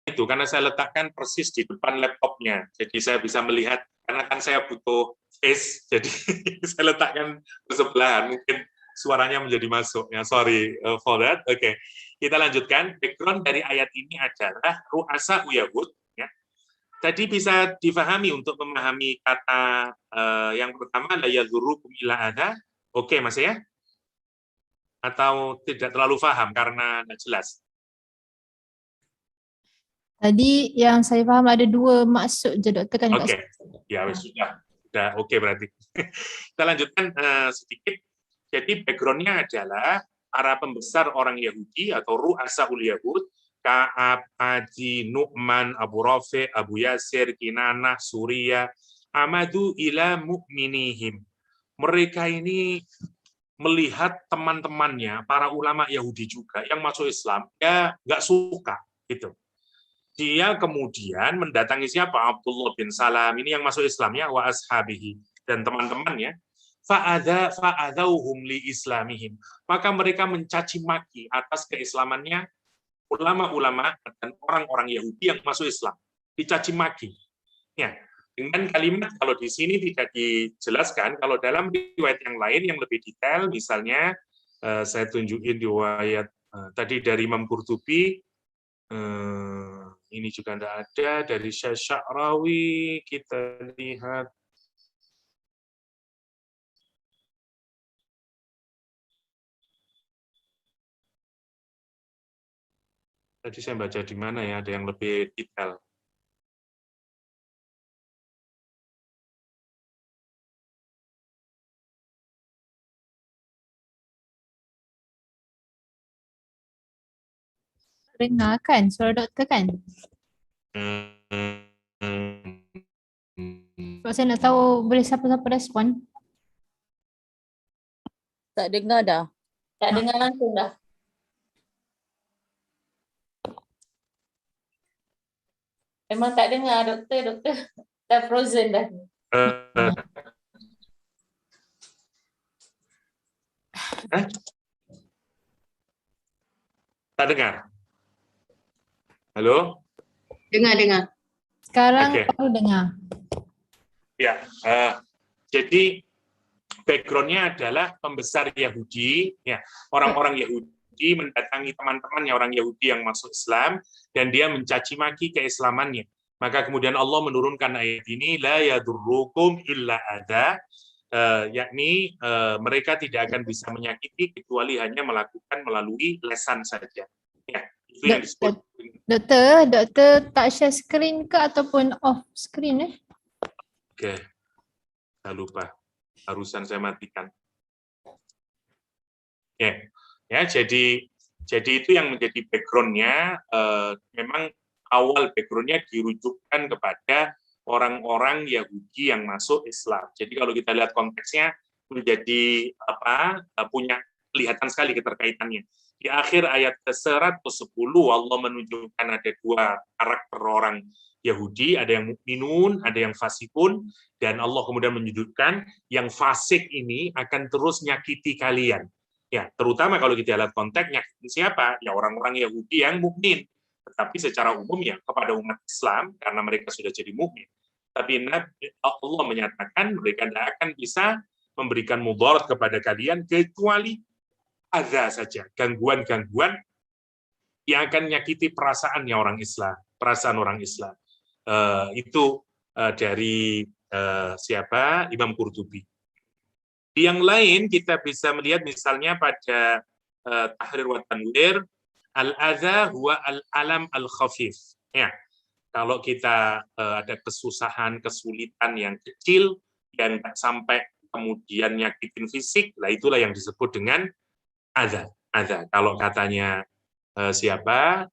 Itu karena saya letakkan persis di depan laptopnya, jadi saya bisa melihat, karena kan saya butuh face, jadi saya letakkan bersebelahan, mungkin suaranya menjadi masuk ya, sorry for that. Oke, kita lanjutkan. Background dari ayat ini adalah ru'asa Yahud, ya. Tadi bisa difahami untuk memahami kata yang pertama, la yadzurukum illa adza. Oke, Mas ya? Atau tidak terlalu paham karena tidak jelas? Tadi yang saya faham ada dua maksud je doktor kan. Oke, ya sudah oke berarti. Kita lanjutkan sedikit. Jadi background-nya adalah para pembesar orang Yahudi atau ru'asaul Yahud, Ka'ab, Adi, Nu'man, Abu Rafi, Abu Yasir, Kinanah, Surya, amadu ila mu'minihim. Mereka ini melihat teman-temannya, para ulama Yahudi juga yang masuk Islam, ya nggak suka gitu. Dia kemudian mendatangi siapa? Abdullah bin Salam, ini yang masuk Islam ya, wa ashabihi, dan teman-temannya. Fa'adzauhum li islamihim. Maka mereka mencaci maki atas keislamannya ulama-ulama dan orang-orang Yahudi yang masuk Islam. Dicaci maki. Ya, dengan kalimat, kalau di sini tidak dijelaskan, kalau dalam riwayat yang lain yang lebih detail, misalnya saya tunjukin riwayat tadi dari Imam Qurtubi, ini juga tidak ada, dari Syekh Sya'rawi, kita lihat. Tadi saya baca di mana ya, ada yang lebih detail. Dengar kan suara doktor kan? Sebab saya nak tahu boleh siapa-siapa respon. Tak dengar dah. Tak dengar langsung dah. Memang tak dengar doktor dah frozen dah. Tak dengar? Halo? Dengar. Sekarang Oke. baru dengar. Ya, jadi background-nya adalah pembesar Yahudi, ya, orang-orang Yahudi Yahudi mendatangi teman-temannya orang Yahudi yang masuk Islam dan dia mencaci maki keislamannya. Maka kemudian Allah menurunkan ayat ini, la yadurrukum illa adza, yakni mereka tidak akan bisa menyakiti kecuali hanya melakukan melalui lesan saja. Ya, itu yang disebut. Doktor tak share screen ke ataupun off screen Oke, saya lupa. Harusan saya matikan. Ya, jadi itu yang menjadi background-nya. Memang awal background-nya dirujukkan kepada orang-orang Yahudi yang masuk Islam. Jadi kalau kita lihat konteksnya menjadi punya kelihatan sekali keterkaitannya. Di akhir ayat ke-110 Allah menunjukkan ada dua karakter orang Yahudi, ada yang mukminun, ada yang fasikun, dan Allah kemudian menyudutkan yang fasik ini akan terus nyakiti kalian. Ya, terutama kalau kita lihat konteks nyakitin siapa? Ya orang-orang Yahudi yang mukmin. Tetapi secara umum ya kepada umat Islam karena mereka sudah jadi mukmin. Tapi Allah menyatakan mereka tidak akan bisa memberikan mudarat kepada kalian kecuali adza saja, gangguan-gangguan yang akan nyakiti perasaannya orang Islam, perasaan orang Islam. Itu dari siapa? Imam Qurtubi. Di yang lain kita bisa melihat misalnya pada Tahrir wa Tanwir, al-adza huwa al-alam al-khafif. Ya, kalau kita ada kesusahan, kesulitan yang kecil yang sampai kemudian nyakitin fisik, lah itulah yang disebut dengan adza. Kalau katanya siapa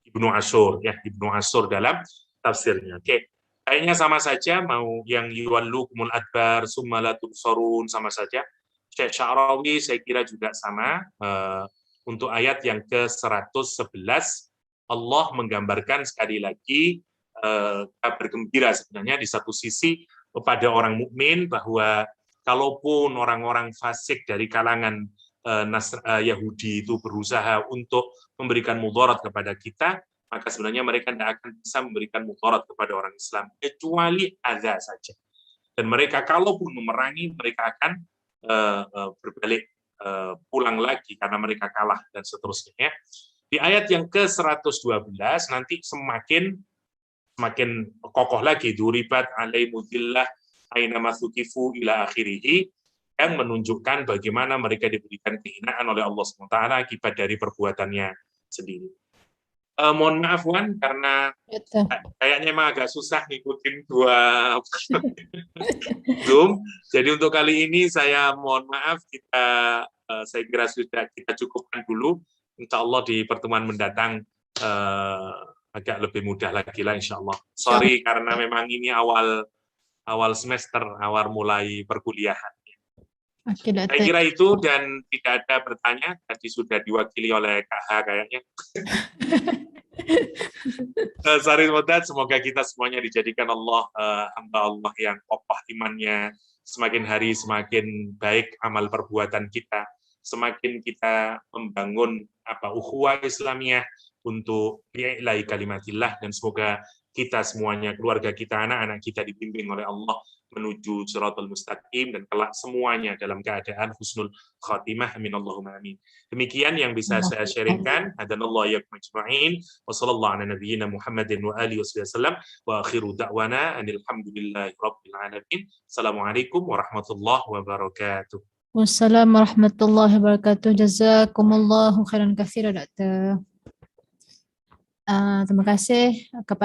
Ibnu Asyur, ya Ibnu Asyur dalam tafsirnya. Oke, kayaknya sama saja, mau yang yuwallukumul adbar summa la tubsarun sama saja. Syekh Sya'rawi saya kira juga sama. Untuk ayat yang ke-111 Allah menggambarkan sekali lagi kabar gembira sebenarnya di satu sisi kepada orang mukmin bahwa kalaupun orang-orang fasik dari kalangan Yahudi itu berusaha untuk memberikan mudarat kepada kita, maka sebenarnya mereka tidak akan bisa memberikan mudarat kepada orang Islam kecuali adza saja. Dan mereka kalaupun memerangi, mereka akan berbalik pulang lagi karena mereka kalah dan seterusnya. Di ayat yang ke-112 nanti semakin kokoh lagi, duribat alaihimudillah aina masukifu ila akhirih, yang menunjukkan bagaimana mereka diberikan kehinaan oleh Allah SWT akibat dari perbuatannya sendiri. Mohon maaf Wan, karena kayaknya emang agak susah ngikutin dua Zoom. Jadi untuk kali ini saya mohon maaf, saya kira sudah kita cukupkan dulu. Insya Allah di pertemuan mendatang agak lebih mudah lagi lah insya Allah. Sorry karena memang ini awal semester, awal mulai perkuliahan. Saya kira itu, dan tidak ada bertanya, tadi sudah diwakili oleh KH kayaknya. Sari Modat, semoga kita semuanya dijadikan Allah hamba Allah yang kokoh imannya, semakin hari semakin baik amal perbuatan kita, semakin kita membangun ukhuwah Islamiyah untuk bi'ilai kalimatillah, dan semoga kita semuanya, keluarga kita, anak-anak kita dibimbing oleh Allah menuju siratal mustaqim, dan kelak semuanya dalam keadaan husnul khatimah. Amin Allahumma amin. Demikian yang bisa saya sharingkan. Hadanallahu iyyakum ajma'in. Wa sallallahu ala nabiyyina Muhammadin wa alihi wasallam. Wa akhiru da'wana anil hamdulillahi rabbil alamin. Assalamualaikum warahmatullahi wabarakatuh. Wassalamualaikum warahmatullahi wabarakatuh. Jazakumullahu khairan katsiran, Doktor. Terima kasih kepada